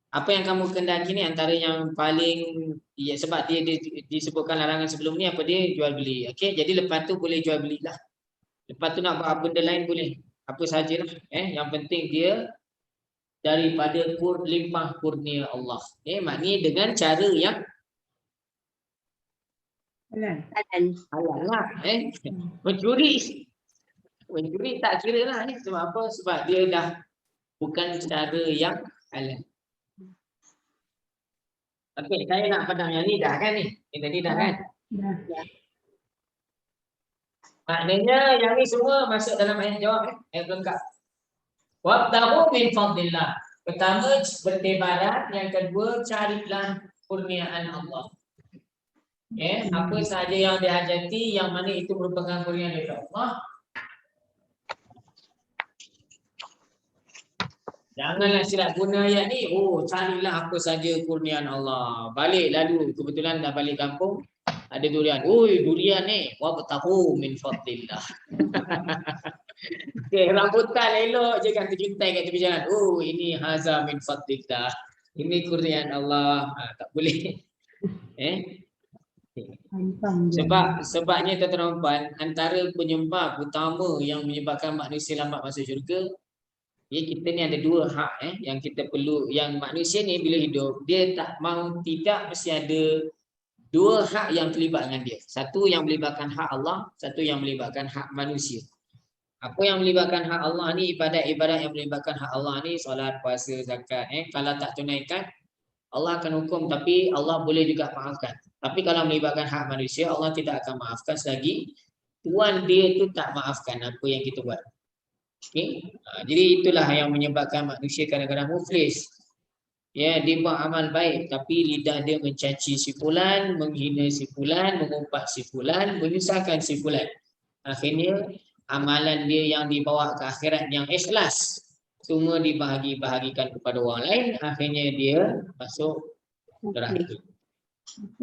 Apa yang kamu kendaki ni antara yang paling sebab dia disebutkan larangan sebelum ni apa dia jual beli. Okey, jadi lepas tu boleh jual belilah. Lepas tu nak buat benda lain boleh. Apa sajalah. Yang penting dia daripada limpah kurnia Allah. Maknanya dengan cara yang halal lah. Mencuri tak kira lah. Sebab apa? Sebab dia dah bukan cara yang halal. Okey, saya nak padam yang ni dah kan ni? Ini tadi dah kan? Dah. Maknanya yang ni semua masuk dalam ayat jawab ayat lengkap. Wabtaghu min fadlillah. Pertama bertebaran, yang kedua carilah kurniaan Allah. Apa sahaja yang dihajati yang mana itu merupakan kurniaan dari Allah. Janganlah silap guna ayat ni. Carilah apa saja kurniaan Allah. Balik lalu kebetulan dah balik kampung. Ada durian. Durian ni. Wabtaghu min fadlillah. Okay, rambutan elok je kan terjuntai kat tepi jalan. Ini haza min fadlillah. Ini kurniaan Allah. Tak boleh. Sebabnya tuan-tuan dan puan, antara penyebab utama yang menyebabkan manusia lambat masuk syurga, kita ni ada dua hak yang kita perlu. Yang manusia ni bila hidup, dia tak mau tidak mesti ada dua hak yang terlibat dengan dia. Satu yang melibatkan hak Allah, satu yang melibatkan hak manusia. Apa yang melibatkan hak Allah ni, ibadat-ibadat yang melibatkan hak Allah ni, solat, puasa, zakat. Kalau tak tunaikan, Allah akan hukum, tapi Allah boleh juga maafkan. Tapi kalau melibatkan hak manusia, Allah tidak akan maafkan selagi Tuhan dia tu tak maafkan apa yang kita buat. Okay? Jadi itulah yang menyebabkan manusia kadang-kadang muflis. Ya, dia buat amal baik tapi lidah dia mencaci si fulan, menghina si fulan, mengumpat si fulan, menyusahkan si fulan. Akhirnya amalan dia yang dibawa ke akhirat yang ikhlas semua dibahagi-bahagikan kepada orang lain, akhirnya dia masuk neraka.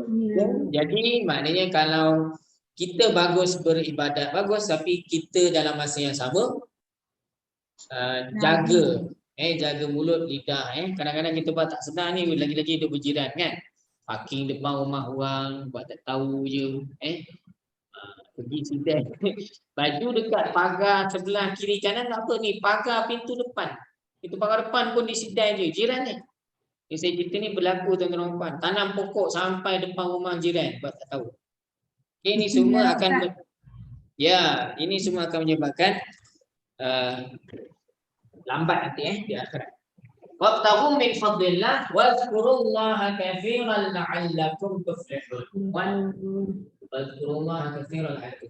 Ya, jadi maknanya kalau kita bagus beribadat bagus tapi kita dalam masa yang sama jaga mulut lidah kadang-kadang kita buat tak sedar ni lagi-lagi duduk berjiran kan, parking depan rumah orang buat tak tahu je pergi sidai baju dekat pagar sebelah kiri kanan tak apa ni, pagar pintu depan, itu pagar depan pun disidai je jiran ni. Saya cerita ni berlaku tuan-tuan dan puan, tanam pokok sampai depan rumah jiran buat tak tahu. Ini semua akan ini semua akan menyebabkan lambat nanti di akhirat. Wabtaghu min fadlillah wadhkurullaha katsiran la'allakum tuflihun. Wadhkurullaha katsiran la'allakum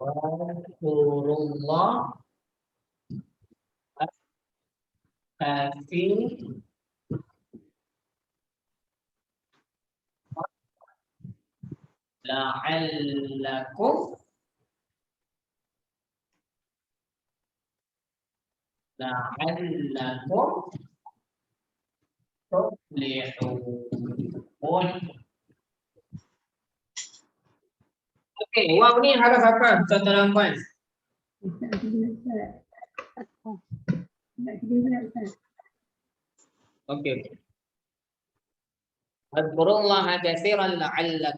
wadhkurullaha katsiran la'allakum tuflihun. Okey, wow ni harap apa tuan-tuan dan puan? Okey. Wadhkurullaha katsiran la'allakum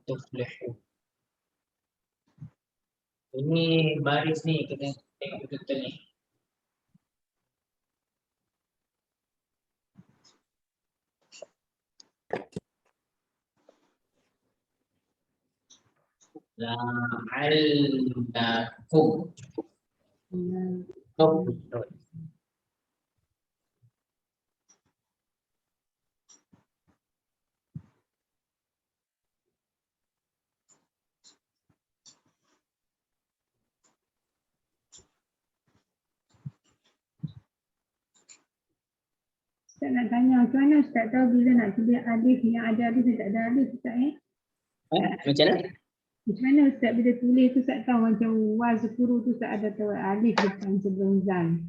tuflihun. Ini baris ni kita tengok betul-betul ni. La'allakum tuflihun. Ustaz nak tanya, macam mana Ustaz tahu bila nak tulis alif yang ada alif dan tak ada alif Ustaz Macam mana? Macam mana Ustaz bila tulis tu Ustaz tahu macam wazkuru tu Ustaz ada tahu alif depan sebelum zal.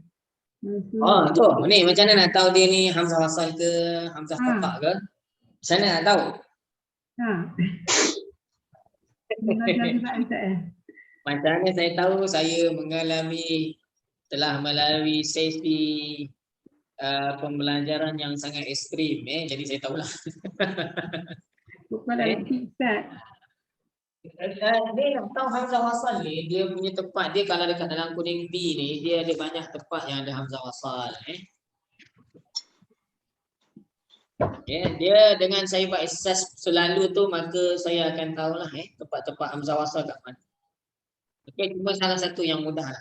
Oh tu, ni macam mana nak tahu dia ni hamzah wasal ke hamzah qata' ke? Macam mana nak tahu? Macam mana saya tahu? Saya telah melalui sesi pembelajaran yang sangat ekstrim jadi saya tahulah. Bukan Ustaz. Dia nak tahu hamzah wasal ni dia punya tempat dia kalau dekat dalam kuning B ni dia ada banyak tempat yang ada hamzah wasal dia dengan saya buat exercise selalu tu maka saya akan tahulah tempat-tempat hamzah wasal kat mana. Okey, cuma salah satu yang mudahlah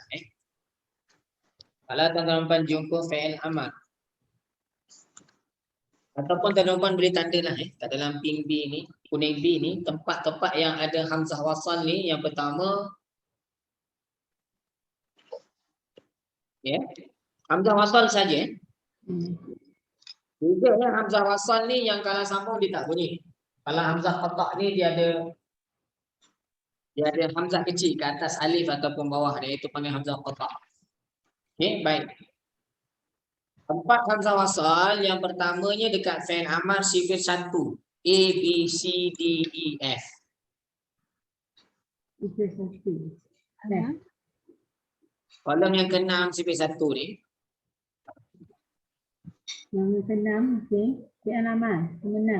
kalau tuan-tuan jumpa fi'il amar ataupun tuan-tuan boleh tandalah kat dalam pink B ni, kuning B ni, tempat-tempat yang ada hamzah wasal ni yang pertama hamzah wasal saja juga hamzah wasal ni yang kalau sambung dia tak bunyi. Kalau hamzah qata' ni dia ada hamzah kecil ke atas alif ataupun bawah dia, itu panggil hamzah qata'. Okey, baik. Tempat hamzah wasal yang pertamanya dekat fi'il amar sifat 1. A, B, C, D, E, F. Sifat 1. Kolom yang ke-6 sifat 1 ni. Yang ke-6, okey. Fi'il amar, ke-6.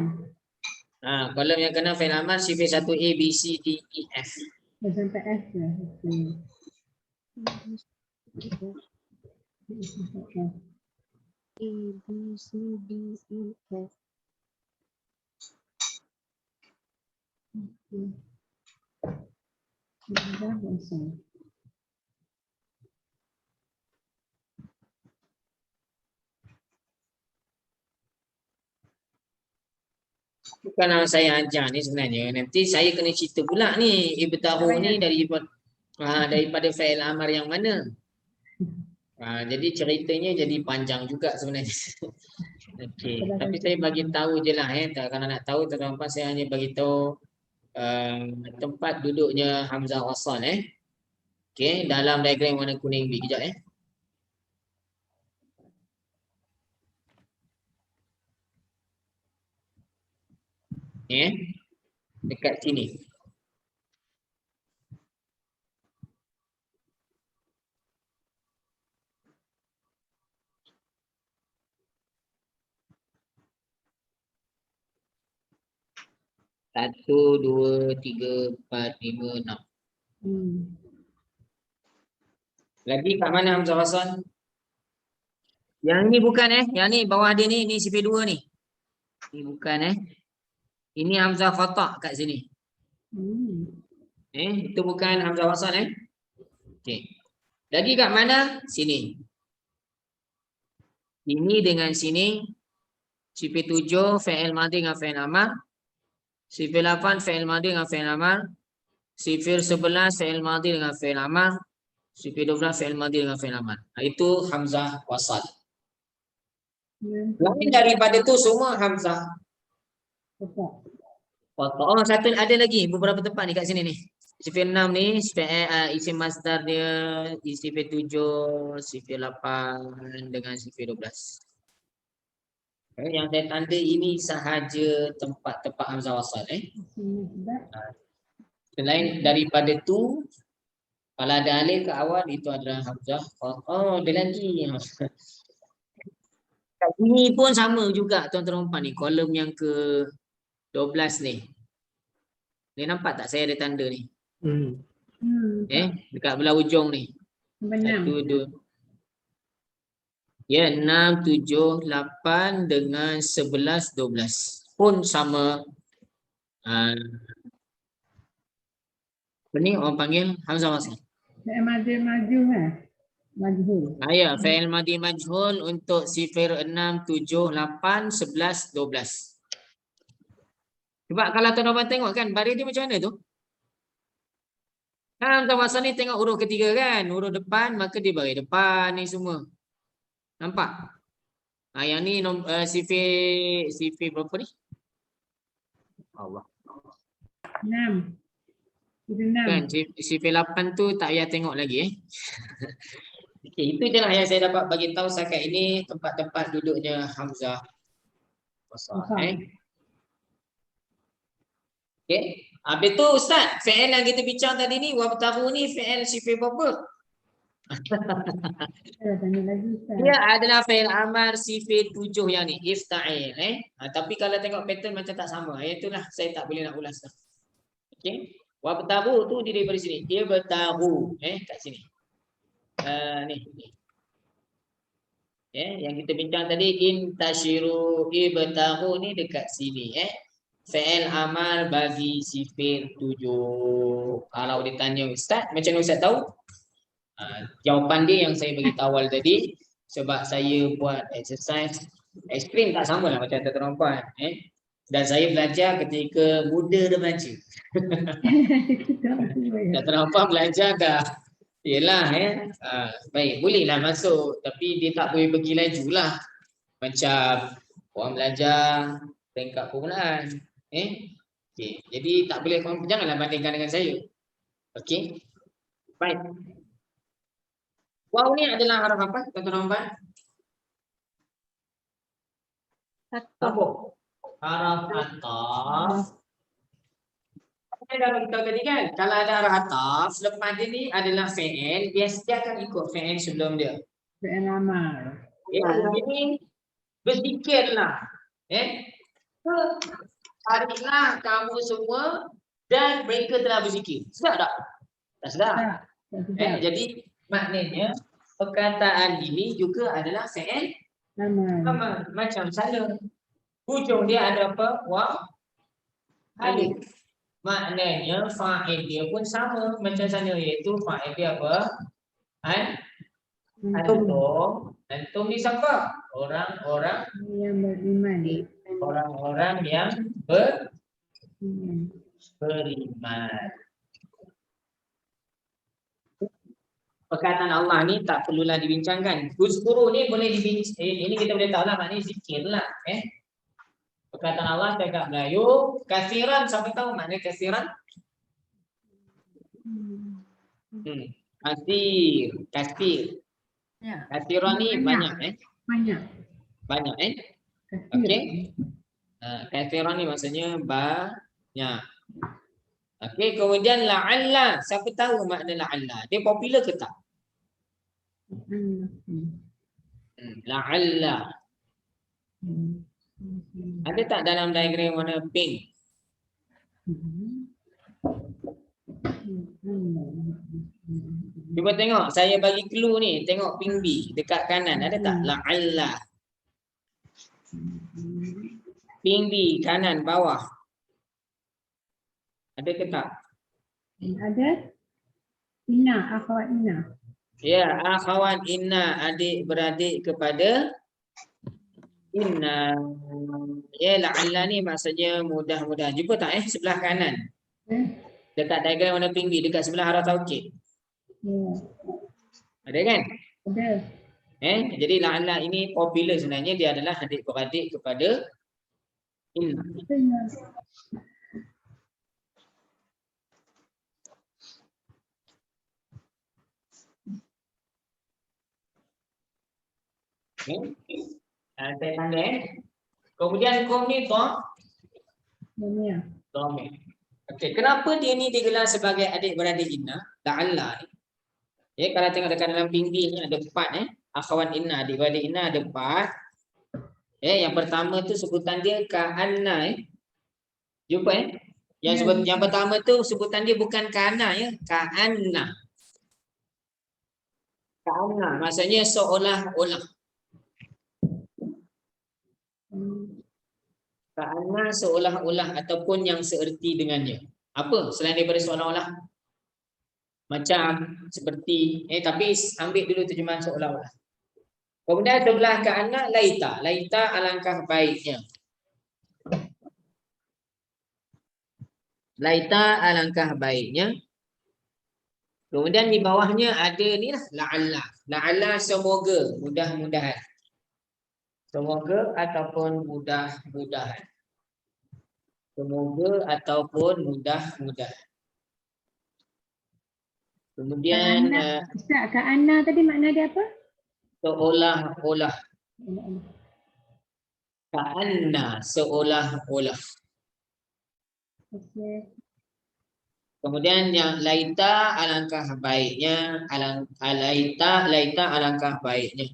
Kolom yang ke-6 fi'il amar sifat 1 A, B, C, D, E, F. Sampai F lah. A, B, C, D, E, F. Bukan nama saya ajar ni sebenarnya. Nanti saya kena cerita pula ni. Ibtahu ni daripada fa'il amar yang mana? Jadi ceritanya jadi panjang juga sebenarnya. Okey, tapi saya bagi tahu je lah kalau nak tahu tuan-tuan saya hanya bagi tahu tempat duduknya hamzah wasal Okey, dalam diagram warna kuning ni kejap dekat sini. Satu, dua, tiga, empat, lima, enam. Lagi kat mana hamzah wasal? Yang ni bukan Yang ni bawah dia ni CP2 ni. Ni bukan Ini hamzah qata' kat sini. Itu bukan hamzah wasal Okey. Lagi kat mana? Sini. Ini dengan sini CP7 fi'il madhi dengan fi'il amar. CP8 fi'il madhi dengan fi'il amar. CP11 fi'il madhi dengan fi'il amar. CP12 fi'il madhi dengan fi'il amar. Itu hamzah wasal. Lain daripada tu semua hamzah. Oh, satu ada lagi beberapa tempat ni kat sini ni. CP6 ni isim masdar dia CP7, CP8 dengan CP12. Yang saya tanda ini sahaja tempat-tempat hamzah wasal Selain daripada tu, kalau ada alif ke awal itu adalah hamzah. Oh, ada lagi. Ini pun sama juga tuan-tuan ni, kolom yang ke 12 ni. Ni nampak tak saya ada tanda ni? Dekat belah ujung ni. 1, 2. Ya, 6, 7, 8 dengan 11, 12. Pun sama. Ini orang panggil hamzah wasal. Fi'il madhi majhul majhul. Ya, fi'il madhi majhul untuk sifir 6, 7, 8, 11, 12. Sebab kalau tuan-tuan tengok kan, baris dia macam mana tu? Hamzah wasal ni tengok huruf ketiga kan, huruf depan, maka dia baris depan ni semua. Nampak? Yang ni sifir berapa ni? Allah. 6. Kan, sifir 8 tu tak payah tengok lagi Okey, itu je lah yang saya dapat bagi tahu setakat ini tempat-tempat duduknya hamzah wasal. Okey. Habis tu Ustaz, fi'il yang kita bincang tadi ni wabtahu ni fi'il sifir berapa? Dia adalah fi'il amar sifir 7 yang ni, ifta'il tapi kalau tengok pattern macam tak sama. Itulah saya tak boleh nak ulas dah. Okey. Wabtahu tu dia daripada sini. Dia bertahu kat sini. Ni. Yang kita bincang tadi intashiru ibtahu ni dekat sini fi'il amal bagi sifir 7. Kalau ditanya Ustaz, macam mana Ustaz tahu? Jawapan dia yang saya bagi awal tadi, sebab saya buat exercise explain tak samalah macam tuan-tuan dan saya belajar ketika muda dah baca. Tuan-tuan belajar dah. Yelah baik, bolehlah masuk, tapi dia tak boleh pergi laju lah. Macam orang belajar tingkat permulaan. Okay. Jadi tak boleh, janganlah bandingkan dengan saya. Okey. Baik. Waw ni adalah haraf apa tuan-tuan? Apa? Haraf ataf. Saya dah beritahu tadi kan, kalau ada haraf ataf, selepas dia ni adalah fi'il, dia akan ikut fi'il sebelum dia. Fi'il amar. Ini berzikirlah. Hariklah kamu semua dan mereka telah berzikir. Sedap tak? Tak sedap. Jadi maknanya perkataan ini juga adalah fi'il amar. Macam sana. Hujung dia ada apa? Waw. Alif. Maknanya fa'il dia pun sama macam sana, iaitu fa'il dia apa? Antum. Antum ni siapa? Orang-orang yang beriman. Orang-orang yang beriman. Perkataan Allah ni tak perlulah dibincangkan. Uzkuru ni boleh dibincang. Ini kita boleh tahu lah maknanya zikir lah. Perkataan Allah cakap Melayu. Kasiran, siapa tahu makna kasiran? Kasir. Ya. Kasiran ni banyak. Banyak. Banyak Kasir. Okey. Kasiran ni maksudnya banyak. Okey, kemudian la'alla. Siapa tahu makna la'alla? Dia popular ke tak? La'alla. Ada tak dalam diagram warna pink? Cuba tengok, saya bagi clue ni. Tengok pink B dekat kanan. Ada tak? La'alla. Pink B kanan bawah. Ada ke tak? Ada. Ina, akhwat Ina. Ya, akhwan inna, adik beradik kepada inna. Ya, la'alla ni maksudnya mudah-mudahan. Jumpa tak sebelah kanan? Dekat diagram warna pink B, dekat sebelah arah taukid. Ya. Ada kan? Ada. Jadi la'alla ini popular sebenarnya, dia adalah adik beradik kepada inna. Saya tanda Kemudian kom ni Ya. Domir. Okey, kenapa dia ni digelar sebagai adik beradik inna? La'alla ni. Ya, kalau tengok dekat dalam pink B ni ada 4 akhwat inna, adik beradik inna ada 4. Yang pertama tu sebutan dia ka'anna Jumpa Yang pertama tu sebutan dia bukan ka'anna ka'anna. Ka'anna maksudnya seolah-olah. Ka'anna seolah-olah ataupun yang seerti dengannya. Apa selain daripada seolah-olah? Macam seperti tapi ambil dulu terjemahan seolah-olah. Kemudian sebelah ka'anna laita. Laita alangkah baiknya. Laita alangkah baiknya. Kemudian di bawahnya ada ni lah la'alla. La'alla semoga, mudah-mudahan. Semoga ataupun mudah-mudahan. Semoga ataupun mudah-mudahan. Kemudian Ustaz, ka'anna tadi makna dia apa? Seolah-olah. Ka'anna seolah-olah. Okay. Kemudian yang laita alangkah baiknya, laita alangkah baiknya.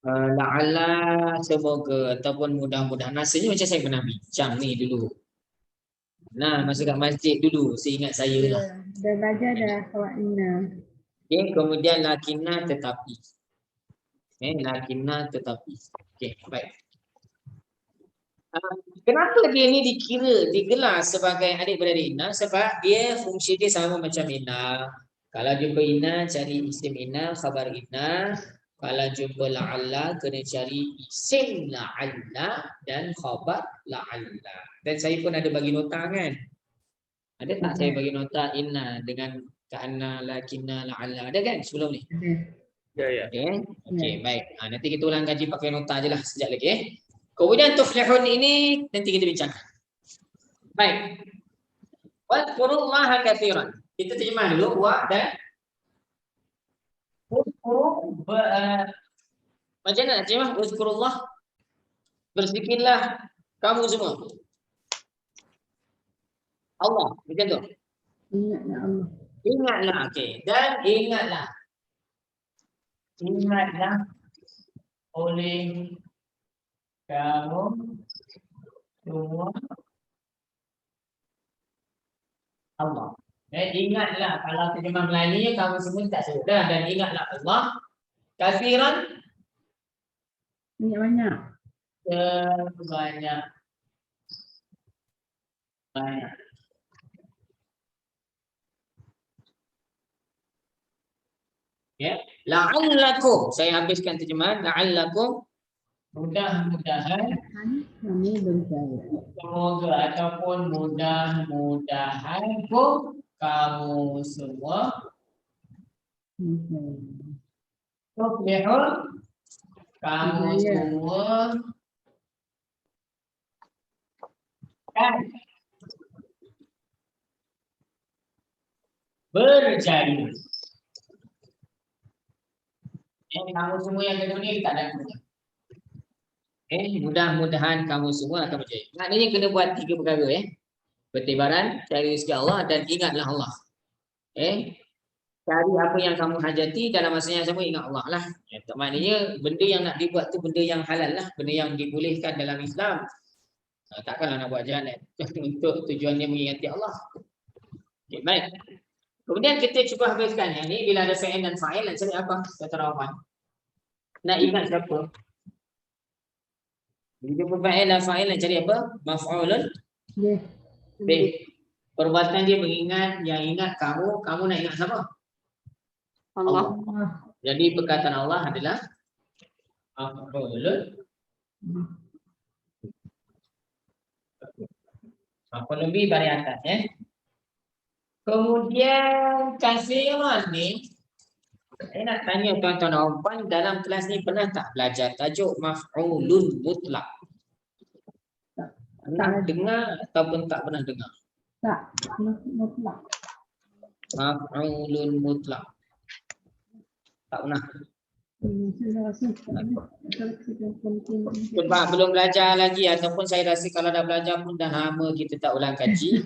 La'alla semoga ataupun mudah-mudahan. Rasanya macam saya pernah bincang ni dulu. Nah, masuk kat masjid dulu, seingat saya lah. Dah belajar dah akhwat Ina. Okey, kemudian lakinna tetapi. Lakinna tetapi. Okey, baik. Kenapa dia ni digelar sebagai adik-beradik inna? Sebab dia fungsi dia sama macam inna. Kalau jumpa inna, cari isim inna, khabar inna. Kalau jumpa la'alla, kena cari isim la'alla dan khabar la'alla. Dan saya pun ada bagi nota kan? Ada tak saya bagi nota inna dengan ka'anna, lakinna, la'alla? Ada kan sebelum ni? Ya. Okey, baik. Nanti kita ulang kaji pakai nota je lah sekejap lagi. Kemudian tuflihun ini nanti kita bincangkan. Baik. Wadhkurullaha katsiran. Kita terjemah dulu wa dan macam mana terjemah wadhkurullah? Berzikirlah kamu semua. Allah, macam tu. Ingatlah Allah. Ingatlah, okey. Dan ingatlah. Ingatlah oleh kamu semua Allah. Ingatlah, kalau terjemah Melayu kamu semua tak sebut dah. Dan ingatlah Allah katsiran Banyak. banyak. Ya, la'allakum. Saya habiskan terjemahan la'allakum mudah-mudahan Kami berjaya. Semoga ataupun mudah-mudahan pun kamu semua tuflihun, kamu Berjaya. semua kan berjaya. Kamu semua yang kedua ni tak ada mudah. Mudah-mudahan kamu semua akan berjaya. Maknanya kena buat 3 perkara Bertibaran, cari rezeki Allah dan ingatlah Allah. Cari apa yang kamu hajati dalam masa yang sama ingat Allah lah. Maknanya benda yang nak dibuat tu benda yang halal lah, benda yang dibolehkan dalam Islam. Takkanlah nak buat jahat untuk tujuannya mengingati Allah. Okay, baik. Kemudian kita cuba habiskan yang ni bila ada fa'il dan fa'il nak cari apa? Kata Rahman. Nak ingat siapa? Bila fa'il dan fa'il nak cari apa? Maf'ulun bih. Perbuatan dia mengingat, yang ingat kamu nak ingat siapa? Allah. Jadi perkataan Allah adalah maf'ulun. Maf'ulun bih baris atas Kemudian kasihan ni, saya nak tanya tuan-tuan dan puan dalam kelas ni pernah tak belajar tajuk maf'ulun mutlak? Pernah dengar ataupun tak pernah dengar? Tak, mutlak. Maf'ulun mutlak. Tak pernah. Saya rasa tak ada. Sebab belum belajar lagi ataupun saya rasa kalau dah belajar pun dah lama kita tak ulang kaji.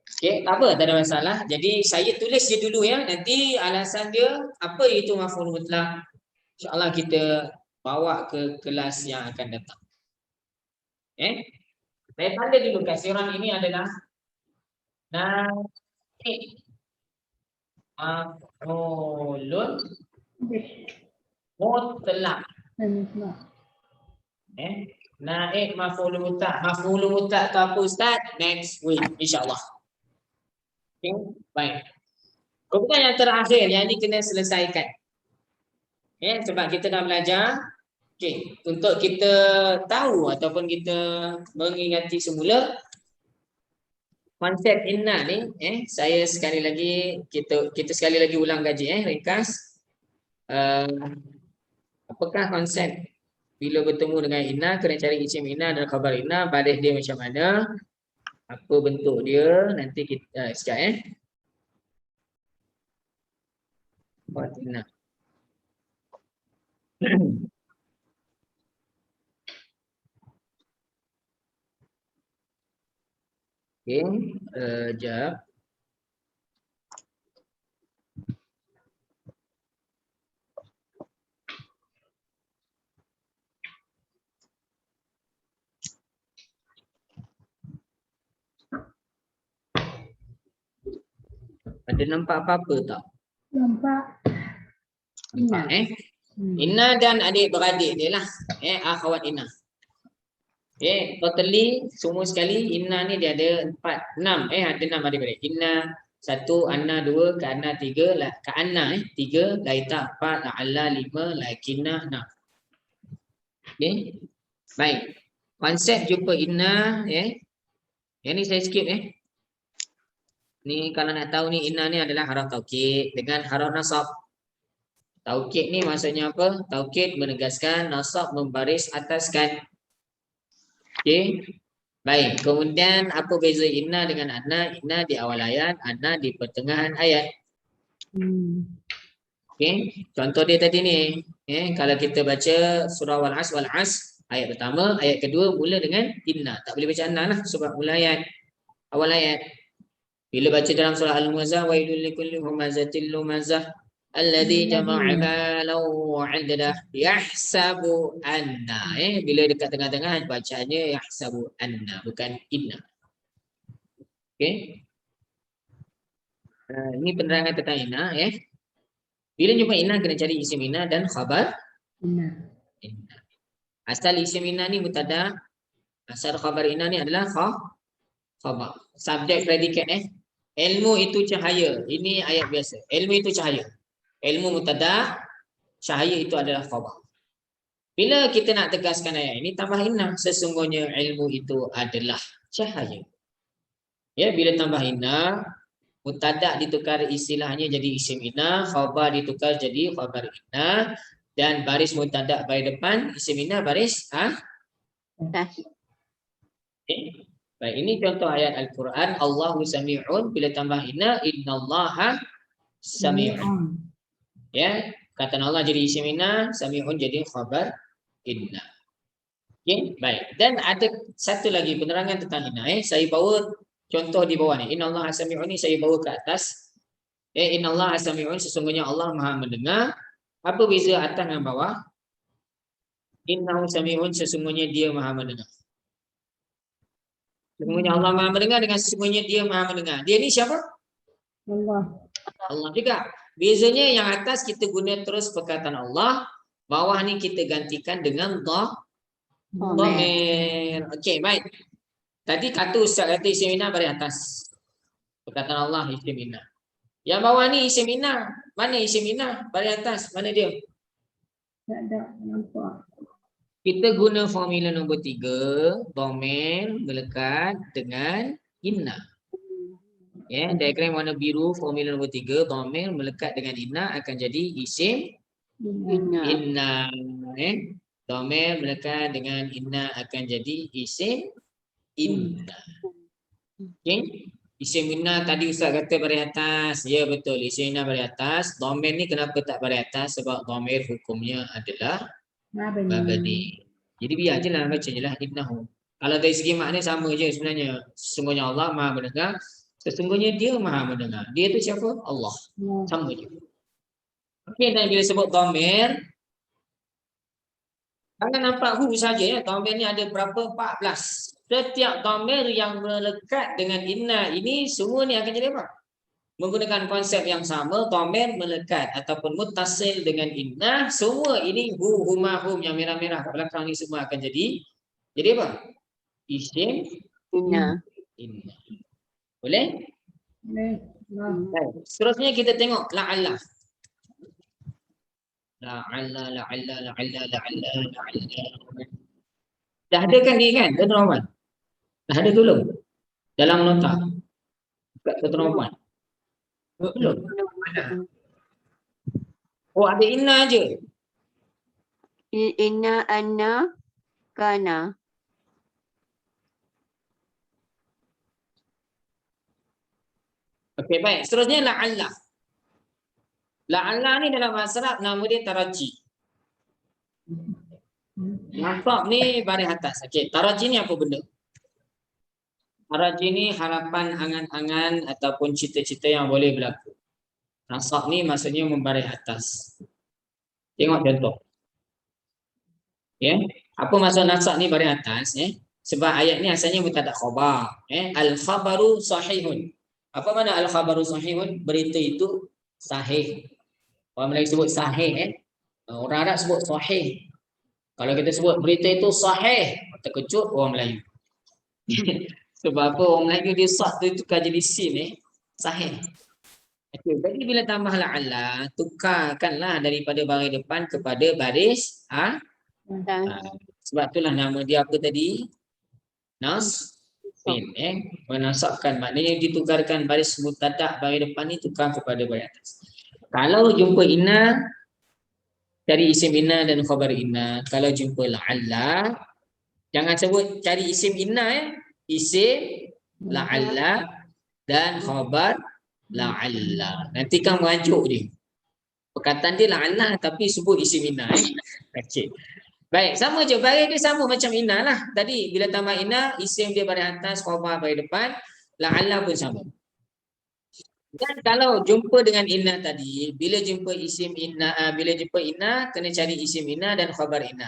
Okey, tak apa, tak ada masalah. Jadi saya tulis je dulu nanti alasan dia apa itu maf'ul mutlak. InsyaAllah kita bawa ke kelas yang akan datang. Saya tanda dulu kasiran ini adalah maf'ulun mutlak. Naik maf'ulun mutlak. Maf'ulun mutlak tu apa Ustaz? Next week insya-Allah. Okay, baik. Kemudian yang terakhir yang ini kena selesaikan. Sebab kita dah belajar. Okey, untuk kita tahu ataupun kita mengingati semula konsep inna ni saya sekali lagi kita sekali lagi ulang kaji ringkas. Apakah konsep bila bertemu dengan inna kena cari isim inna dan khabar inna, baris dia macam mana? Apa bentuk dia? Nanti kita sekejap buat inna. Okey, jap. Ada nampak apa-apa tak? Nampak. Nampak Inna dan adik-beradik dia lah. Akhwat Inna. Totally semua sekali Inna ni dia ada 4, 6. Ada 6 adik-beradik. Inna 1, Anna 2, Ka'anna 3, Ka'anna 3, Laita 4, La'alla 5, Lakinna 6. Okey. Baik. Konsep jumpa Inna yang ni saya skip Ni kalau nak tahu ni inna ni adalah haraf taukid dengan haraf nasab. Taukid ni maksudnya apa? Taukid menegaskan, nasab membaris ataskan. Okey. Baik, kemudian apa beza inna dengan anna? Inna di awal ayat, anna di pertengahan ayat. Okey, contoh dia tadi ni. Kalau kita baca surah Wal-As ayat pertama, ayat kedua mula dengan inna. Tak boleh baca anna lah sebab mula ayat, awal ayat. Bila baca dalam surah Al-Muzammil, wailul likulli humazatil lumazah alladzi jama'a malan wa 'addadah yahsabu anna. Bila dekat tengah-tengah bacaannya yahsabu anna bukan inna. Okey. Ini penerangan tentang inna Bila jumpa inna kena cari isim inna dan khabar inna. Asal isim inna ni mubtada, asal khabar inna ni adalah khabar. Subjek predikat Ilmu itu cahaya. Ini ayat biasa. Ilmu itu cahaya. Ilmu mubtada, cahaya itu adalah khabar. Bila kita nak tegaskan ayat ini, tambah inna. Sesungguhnya ilmu itu adalah cahaya. Ya, bila tambah inna, mubtada' ditukar istilahnya jadi isim inna, khabar ditukar jadi khabar inna, dan baris mubtada' baris depan, isim inna baris Tahid. okay. Baik, ini contoh ayat Al-Quran. Allahu sami'un, bila tambah inna, innallaha sami'un. Ya, kata Allah jadi isim inna, sami'un jadi khabar inna. Okay, baik. Dan ada satu lagi penerangan tentang inna. Saya bawa contoh di bawah ni. Innallaha sami'un ni saya bawa ke atas. Innallaha sami'un, sesungguhnya Allah Maha mendengar. Apa beza atas dengan bawah? Innahu sami'un, sesungguhnya dia Maha mendengar. Sesungguhnya Allah Maha mendengar dengan sesungguhnya dia Maha mendengar. Dia ni siapa? Allah. Allah juga. Bezanya yang atas kita guna terus perkataan Allah, bawah ni kita gantikan dengan dhamir. Okey, baik. Tadi kata Ustaz kata isim inna baris atas. Perkataan Allah isim inna. Yang bawah ni isim inna. Mana isim inna? Baris atas. Mana dia? Tak ada nampak. Kita guna formula nombor 3, dhamir melekat dengan inna. Ya, diagram warna biru formula nombor 3, dhamir melekat dengan inna akan jadi isim inna. Dhamir melekat dengan inna akan jadi isim inna. Okey. Isim inna tadi Ustaz kata baris atas. Ya betul, isim inna baris atas. Dhamir ni kenapa tak baris atas? Sebab dhamir hukumnya adalah mabni. Jadi biar je lah baca je lah innahu. Kalau dari segi makna sama je sebenarnya. Sesungguhnya Allah Maha mendengar. Sesungguhnya dia Maha mendengar. Dia tu siapa? Allah. Sama je. Okey, dan bila sebut dhamir, jangan nampak hu saja ya. Dhamir ni ada berapa? 14. Setiap dhamir yang melekat dengan inna ini semua ni akan jadi apa? Menggunakan konsep yang sama, dhamir melekat ataupun muttasil dengan inna, semua ini hu, huma, hum yang merah-merah kat belakang ni semua akan jadi apa? Isim Inna. inna. Boleh? Boleh. Seterusnya kita tengok la'alla. La'alla. Dah ada kan ni kan? Tuan-tuan. Dah ada belum? Dalam nota. Kat tuan-tuan. Belum. Oh, ada inna je. Inna anna kana. Okey, baik. Seterusnya la'alla. La'alla ni dalam bahasa Arab nama dia taraji. Nasab ni baris atas. Okey, taraji ni apa benda? Taraji ni harapan angan-angan ataupun cita-cita yang boleh berlaku. Nasab ni maksudnya membaris atas. Tengok contoh. Ya. Apa maksud nasab ni baris atas? Sebab ayat ni asalnya mubtada khabar. Al-khabaru sahihun. Apa makna al-khabaru sahihun? Berita itu sahih. Orang Melayu sebut sahih. Orang Arab sebut sahih. Kalau kita sebut berita itu sahih, terkejut orang Melayu. Sebab apa orang Melayu dia sah tu tukar jadi sin sahih. Okay, jadi bila tambah la'alla, tukarkanlah daripada baris depan kepada baris sebab itulah nama dia apa tadi? Nasbin. Menasabkan maknanya ditukarkan baris mubtada' baris depan ni tukar kepada baris atas. Kalau jumpa inna, cari isim inna dan khabar inna. Kalau jumpa la'alla, jangan sebut cari isim inna isim la'alla dan khabar la'alla. Nanti kan merajuk dia. Perkataan dia la'alla tapi sebut isim inna. Okey. Baik, sama je. Baris dia sama macam inna lah. Tadi bila tambah inna, isim dia baris atas, khabar baris depan, la'alla pun sama. Dan kalau jumpa dengan inna tadi, bila jumpa isim inna, bila jumpa inna kena cari isim inna dan khabar inna.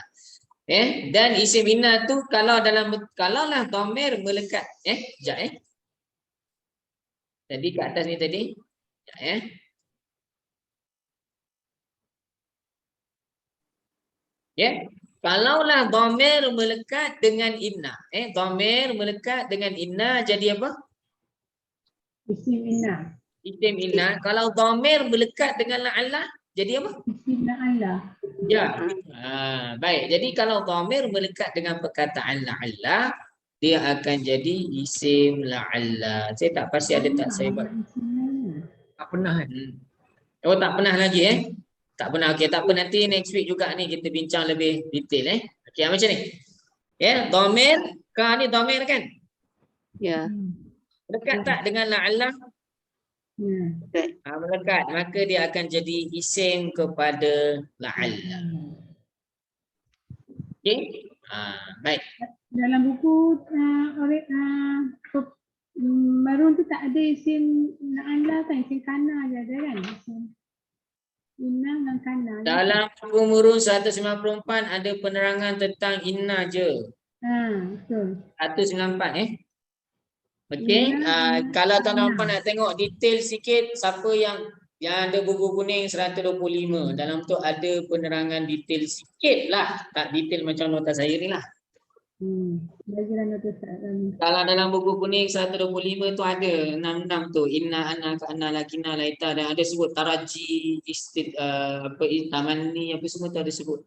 Dan isim inna tu kalau lah dhamir melekat, sekejap Tadi kat atas ni tadi. Kalaulah dhamir melekat dengan inna. Dhamir melekat dengan inna jadi apa? Isim inna. Isim inna. Kalau dhamir melekat dengan la'alla jadi apa? Isim la'alla. Ya. Baik. Jadi kalau dhamir melekat dengan perkataan la'alla, dia akan jadi isim la'alla. Saya tak pasti ada tak saya buat. Tak pernah Oh, tak pernah lagi Tak pernah. Okey, tak apa, nanti next week juga ni kita bincang lebih detail Okey, macam ni. Ya, dhamir, ka ni dhamir kan? Ya. Dekat tak dengan la'alla? Ya. Melekat, maka dia akan jadi isim kepada la'alla. Okey? Baik. Dalam buku Marun tu tak ada isim Na'ala kan, isim Kana je ada kan? Isim Inna dan Kana. Dalam buku Murun 194 ada penerangan tentang inna je. Betul. 194 Okey, Inna, kalau tuan-tuan Kana. nak tengok detail sikit, siapa yang ada buku kuning 125, dalam tu ada penerangan detail sikit lah. Tak detail macam nota saya ni lah. Belajar nota saat Kalau dalam buku kuning 125 tu ada 66 tu, inna, ana, kana, lakina, laita, dan ada sebut taraji, tamanni, apa semua tu ada sebut.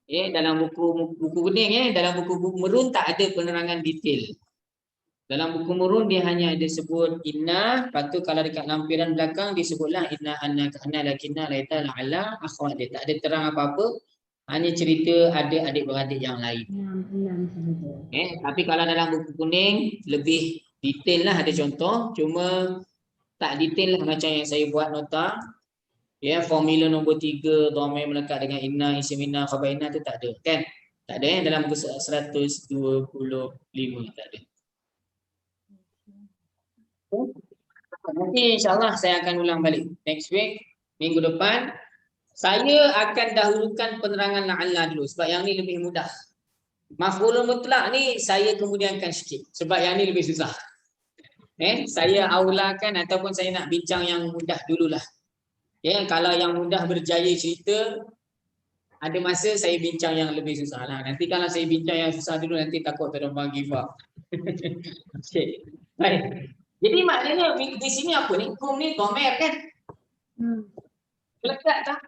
Dalam buku kuning dalam buku Merun tak ada penerangan detail. Dalam buku Murun dia hanya ada sebut inna, lepas tu kalau dekat lampiran belakang disebutlah inna, anna, kana, lakinna, laita, la'alla, akhwat. Dia tak ada terang apa-apa, hanya cerita ada adik-beradik yang lain. Tapi kalau dalam buku kuning lebih detail lah, ada contoh, cuma tak detail lah macam yang saya buat nota. Formula nombor 3 dhamir melekat dengan inna, isim inna, khabar inna tu tak ada kan? Tak ada dalam buku 125 tak ada. Nanti insyaAllah saya akan ulang balik next week, minggu depan. Saya akan dahulukan penerangan la'alla dulu sebab yang ni lebih mudah. Maf'ulun mutlak ni saya kemudiankan sikit sebab yang ni lebih susah. Saya aulakan ataupun saya nak bincang yang mudah dululah. Kalau yang mudah berjaya cerita, ada masa saya bincang yang lebih susah lah. Nanti kalau saya bincang yang susah dulu, nanti takut terbang give up. Okay. Baik. Jadi maknanya di sini apa ni? Kum ni dhamir kan? Melekat tak?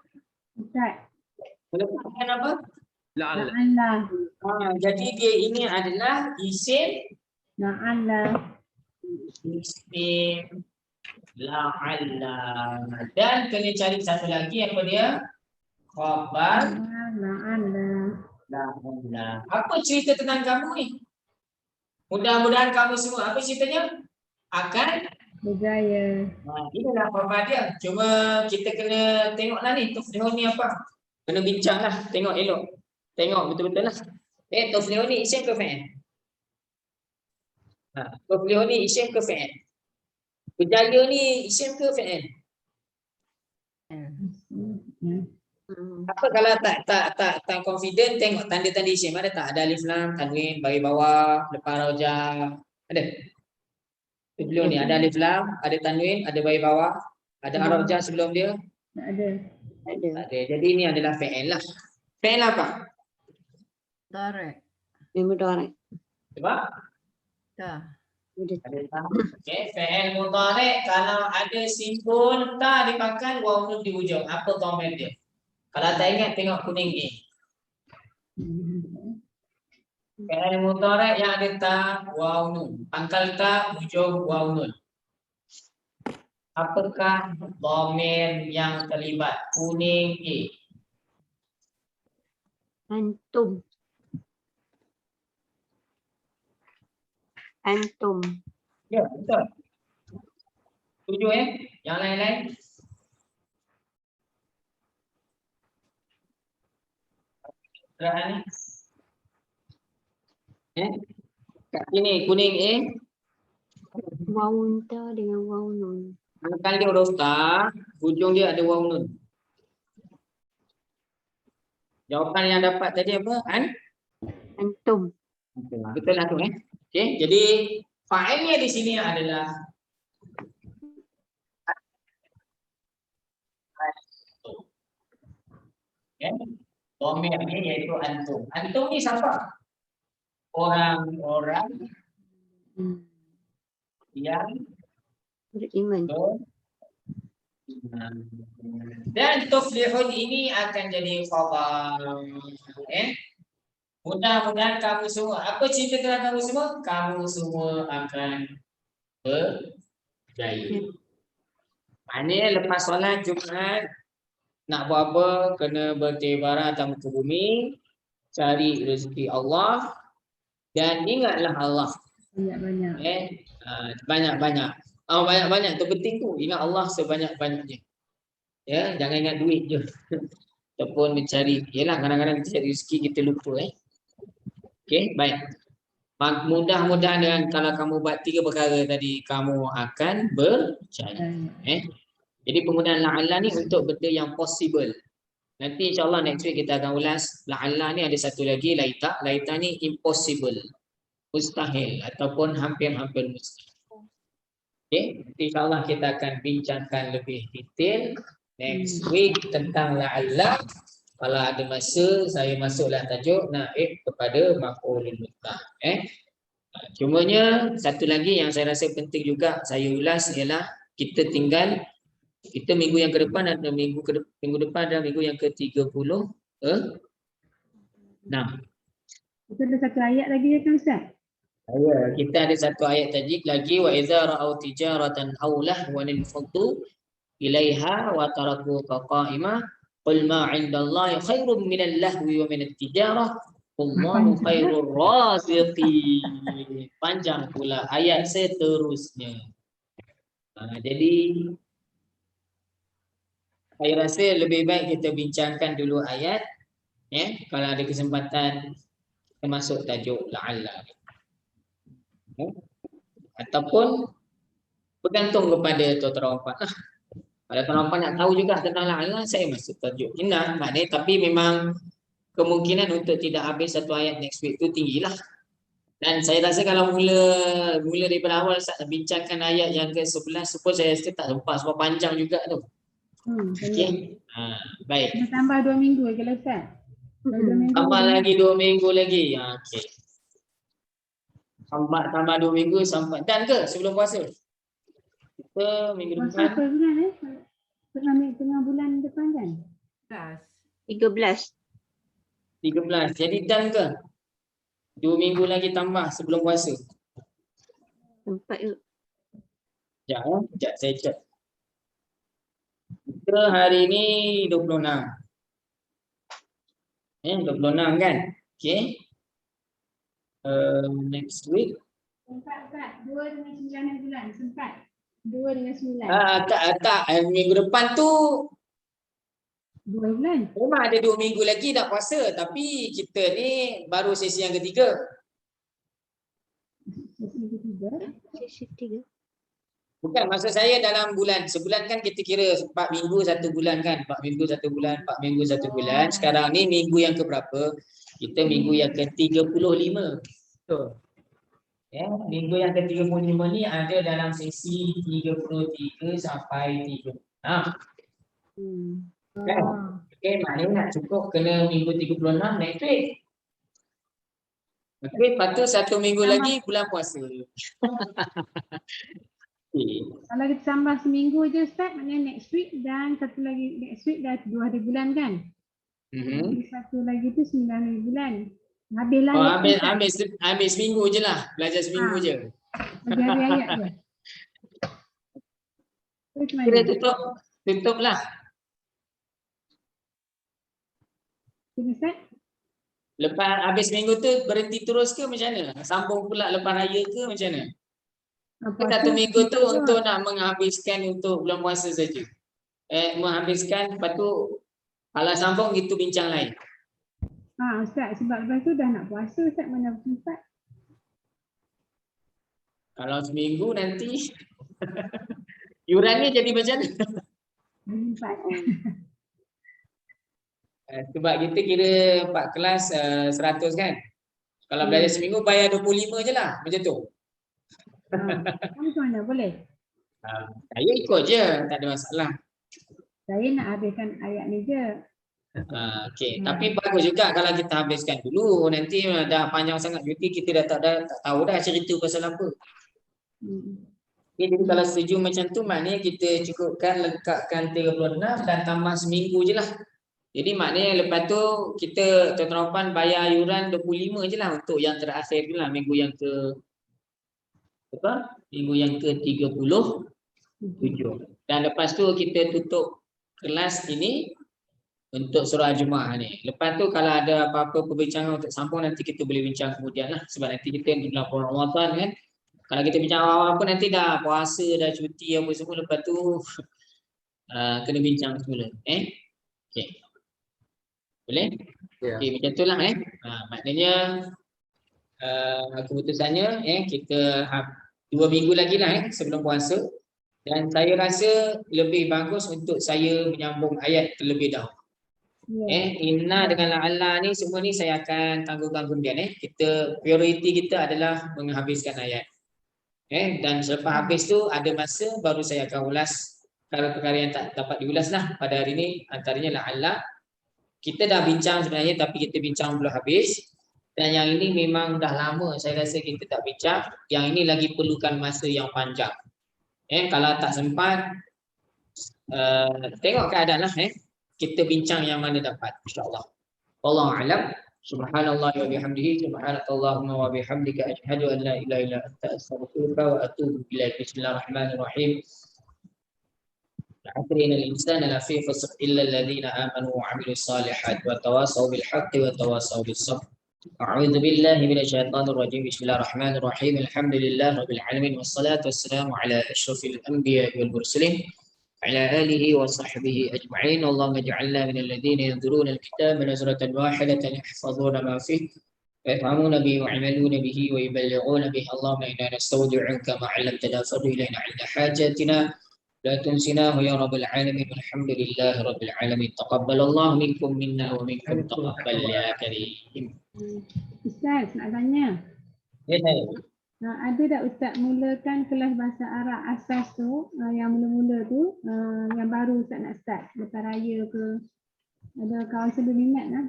Melekat dengan apa? La'alla. Jadi dia ini adalah isim Na'ala. isim la'alla. Dan kena cari satu lagi apa dia? Khabar Na'ala. la'alla. Apa cerita tentang kamu ni? Mudah-mudahan kamu semua, apa ceritanya? Akan Berjaya. inilah khabar dia. Cuma kita kena tengoklah ni tafsir ni apa. Kena bincang lah, tengok elok. Tengok betul-betul lah. Tafsir ni isim ke fa'il? Tafsir ni isim ke fa'il? Berjaya ni isim ke fa'il? Apa kalau tak confident, tengok tanda-tanda isim ada tak? Ada alif lam, tanwin, bagi bawah, lepas rojah. Ada? Sebelum ni ada alif lam, ada tanwin, ada bagi bawah, ada rojah sebelum dia? Tak ada. Ada. Tak ada. Jadi ini adalah fa'il lah. Fa'il apa? Tarik. Ini mudarat. Sebab? Dah. Ada tak? Okay. Fa'il mudhari' kalau ada simbol ta dipakai waw nun di hujung. Apa dhamir dia? Kalau tak ingat tengok kuning ni. Fa'il mudhari' yang ada ta waw nun. Pangkal ta hujung waw nun. Apakah dhamir yang terlibat? Kuning A. Antum. Antum. Ya, betul. Setuju Yang lain-lain? Terang ni. Kat sini kuning A. Waw ta dengan waw nun. Pangkal dia huruf ta, hujung dia ada waw nun. Jawapan yang dapat tadi apa? Antum. Betul lah tu Okey, jadi fa'ilnya di sini adalah antum. Dhamir ni iaitu antum. Antum ni siapa? Orang-orang yang Beriman. Dan tuflihun ini akan jadi khabar. Mudah-mudahan kamu semua, apa cerita tentang kamu semua? Kamu semua akan berjaya. Maknanya lepas solat Jumaat, nak buat apa? Kena bertibaran atas muka bumi, cari rezeki Allah, dan ingatlah Allah. Banyak-banyak. Banyak-banyak. Banyak-banyak tu penting tu. Ingat Allah sebanyak-banyaknya. Ya, jangan ingat duit je. Ataupun mencari, yelah kadang-kadang kita cari rezeki kita lupa. Okey, baik. Mudah-mudahan dengan kalau kamu buat 3 perkara tadi, kamu akan berjaya. Jadi penggunaan la'alla ni untuk benda yang possible. Nanti insyaAllah next week kita akan ulas la'alla ni ada satu lagi, laita. Laita ni impossible, mustahil ataupun hampir-hampir mustahil. Okey, insyaAllah kita akan bincangkan lebih detail next week tentang la'alla. Kalau ada masa, saya masuklah tajuk naib kepada maf'ulul mutlaq. Cumanya satu lagi yang saya rasa penting juga saya ulas ialah kita minggu yang ke depan atau minggu depan dan minggu yang ke-36. Itu ada satu ayat lagi ya kan Ustaz? Ya, kita ada satu ayat tajik lagi, wa idza ra'au tijaratan aw lahwan faddu ilaiha wa tarakuka qa'ima qul ma 'indallahi khairum minal lahwi wa minat tijarah wallahu khairur raziqin. Panjang pula ayat seterusnya. Jadi saya rasa lebih baik kita bincangkan dulu ayat, kalau ada kesempatan kita masuk tajuk la'alla. Ataupun bergantung kepada tuan-tuan puan. Kalau tuan-tuan puan nak tahu juga tentang la'alla, saya masuk tajuk indah. Maknanya tapi memang kemungkinan untuk tidak habis satu ayat next week tu tinggilah. Dan saya rasa kalau mula daripada awal Ustaz bincangkan ayat yang ke-11 supaya saya rasa tak sempat sebab panjang juga tu. Okey. Baik. Kena tambah 2 minggu lagi lah Ustaz. Tambah lagi 2 minggu lagi. Okey. Tambah 2 minggu sampai dan ke sebelum puasa? Kita minggu Puasa depan. apa bulan Tengah bulan depan kan? 13. 13. Jadi dan ke? 2 minggu lagi tambah sebelum puasa. Sempat ke? Sekejap saya cek. Kita hari ni 26. 26 kan? Okey. Next week. Sempat Ustaz. 2 dengan 9 bulan. Sempat. 2 dengan 9. Tak. Minggu depan tu 2 bulan. memang ada 2 minggu lagi dah puasa. Tapi kita ni baru sesi yang ketiga. Sesi ketiga. Sesi 3. Bukan, maksud saya dalam bulan. Sebulan kan kita kira 4 minggu 1 bulan kan. 4 minggu 1 bulan, 4 minggu 1 bulan. Sekarang ni minggu yang keberapa? Kita minggu yang ke-35. Betul. Minggu yang ke-35 ni ada dalam sesi 33 sampai 30. Kan? Okey, maknanya nak cukup kena minggu 36 next week. Okey, lepas tu 1 minggu lagi bulan puasa. Kalau kita tambah seminggu je Ustaz, maknanya next week dan satu lagi next week dah 2 hari bulan kan? Satu lagi tu 9 hari bulan. Habislah. Habis seminggu je lah. Belajar seminggu je. Hari ayat je. Kira tutup lah. Ustaz? Lepas habis minggu tu berhenti terus ke macam mana? Sambung pula lepas raya ke macam mana? Satu minggu tu untuk nak menghabiskan untuk bulan puasa saja. Menghabiskan, lepas tu kalau sambung itu bincang lain. Ustaz, sebab lepas tu dah nak puasa Ustaz, mana sempat. Kalau seminggu nanti yurannya jadi macam mana? Sempat. Sebab kita kira 4 kelas 100 kan? Kalau belajar seminggu bayar 25 je lah macam tu. Kamu macam mana boleh? Saya ikut je, tak ada masalah. Saya nak habiskan ayat ni je. Okey, tapi bagus juga kalau kita habiskan dulu. Nanti dah panjang sangat cuti kita dah tak tahu dah cerita pasal apa. Okay, jadi kalau setuju macam tu maknanya kita cukupkan lekatkan 36 dan tambah seminggu je lah. Jadi maknanya lepas tu kita tuan-tuan puan bayar yuran 25 je lah untuk yang terakhir tu lah, minggu yang ke apa? Minggu yang ke-37. Dan lepas tu kita tutup kelas ini untuk surah Jumaat ni. Lepas tu kalau ada apa-apa perbincangan untuk sambung nanti kita boleh bincang kemudian lah. Sebab nanti kita di bulan Ramadan kan. Kalau kita bincang awal-awal pun nanti dah puasa, dah cuti apa semua. Lepas tu kena bincang semula. Okay. Boleh? Ya. Okay, macam tu lah maknanya keputusannya kita 2 minggu lagi lah sebelum puasa. Dan saya rasa lebih bagus untuk saya menyambung ayat terlebih dahulu. Inna dengan la'alla ni semua ni saya akan tangguhkan kemudian. Kita prioriti kita adalah menghabiskan ayat. Dan selepas habis tu ada masa baru saya akan ulas perkara-perkara yang tak dapat diulas lah pada hari ni, antaranya la'alla. Kita dah bincang sebenarnya tapi kita bincang belum habis. Dan yang ini memang dah lama saya rasa kita tak bincang. Yang ini lagi perlukan masa yang panjang. Kalau tak sempat tengok keadaan lah kita bincang yang mana dapat insya-Allah. Wallahu a'lam. Subhanallah wa bihamdihi subhanakallahumma wa bihamdika asyhadu an la ilaha illa anta astaghfiruka wa atubu ilaik. Bismillahirrahmanirrahim. Akhirina al-insana lafi khusr illa alladhina amanu wa 'amilus salihat wa tawasaw bil haqqi wa tawasaw bis sabr. A'udzu billahi minasyaitonir rajim. Bismillahirrahmanirrahim. Alhamdulillahirabbil alamin wassalatu wassalamu ala asyrofil anbiya'i wal mursalin على آله وصحبه أجمعين. اللهم اجعلنا من الذين ينظرون الكتاب نظرة واحدة يحفظون ما فيه ويفهمون به ويعملون به ويبلغون به. اللهم إنا نستودعك ما علمتنا فرد إلينا عند حاجاتنا لا تنسناه يا رب العالمين. والحمد لله رب العالمين. تقبل الله منكم منا ومنكم تقبل يا كريم. Ustaz, nak tanya. Ya, saya. Ada tak Ustaz mulakan kelas bahasa Arab asas tu, yang mula-mula tu, yang baru Ustaz nak start lepas raya ke? Ada kawan berminat lah.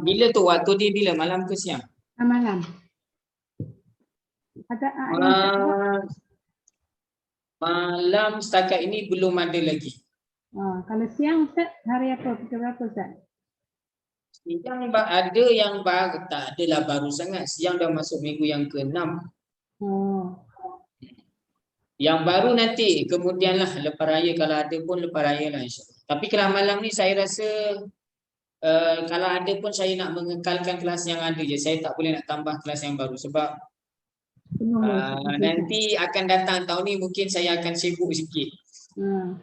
Bila tu waktu dia bila? Malam ke siang? Malam. Ada malam setakat ini belum ada lagi. Kalau siang Ustaz, hari apa? Pukul berapa Ustaz? Siang ada yang baru, tak adalah baru sangat. Siang dah masuk minggu yang ke-6. Yang baru nanti kemudianlah lepas raya, kalau ada pun lepas raya lah insya-Allah. Tapi kelas malam ni saya rasa kalau ada pun saya nak mengekalkan kelas yang ada je. Saya tak boleh nak tambah kelas yang baru sebab nanti akan datang tahun ni mungkin saya akan sibuk sikit.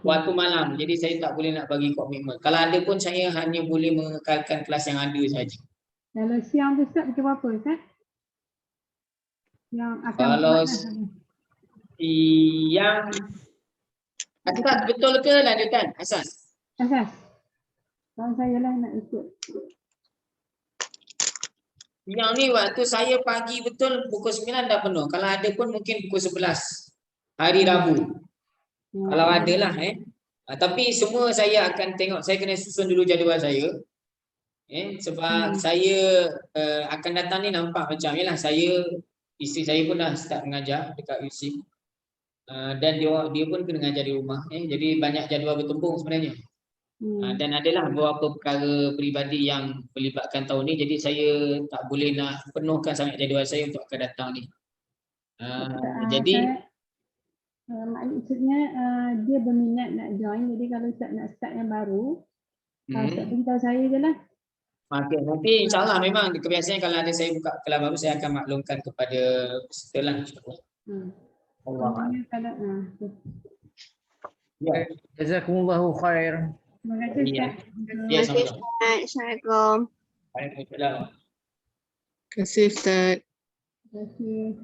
Waktu malam, jadi saya tak boleh nak bagi komitmen. Kalau ada pun saya hanya boleh mengekalkan kelas yang ada saja. Kalau siang tu Ustaz, pukul berapa Ustaz? Yang akan kalau siang Asas betul ke lanjutan? Asas? Asas. Kalau saya lah nak ikut. Yang ni waktu saya pagi betul pukul 9 dah penuh. Kalau ada pun mungkin pukul 11 hari Rabu. Kalau ada lah tapi semua saya akan tengok, saya kena susun dulu jadual saya. Sebab saya akan datang ni nampak macam yalah saya, isteri saya pun dah start mengajar dekat UC. Dan dia pun kena mengajar di rumah. Jadi banyak jadual bertumbung sebenarnya. Dan adalah beberapa perkara peribadi yang melibatkan tahun ni, jadi saya tak boleh nak penuhkan sangat jadual saya untuk akan datang ni. Jadi maksudnya dia berminat nak join, jadi kalau Ustaz nak start yang baru, Ustaz beritahu saya je lah. Okay, nanti insyaAllah memang kebiasaan kalau ada saya buka kelas baru, saya akan maklumkan kepada peserta lah insyaAllah. Allah. Jazakumullahu khair. Terima kasih Ustaz. Ya, sama-sama. Assalamualaikum. Waalaikumsalam. Terima kasih Ustaz. Terima kasih.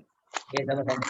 Ya, sama-sama.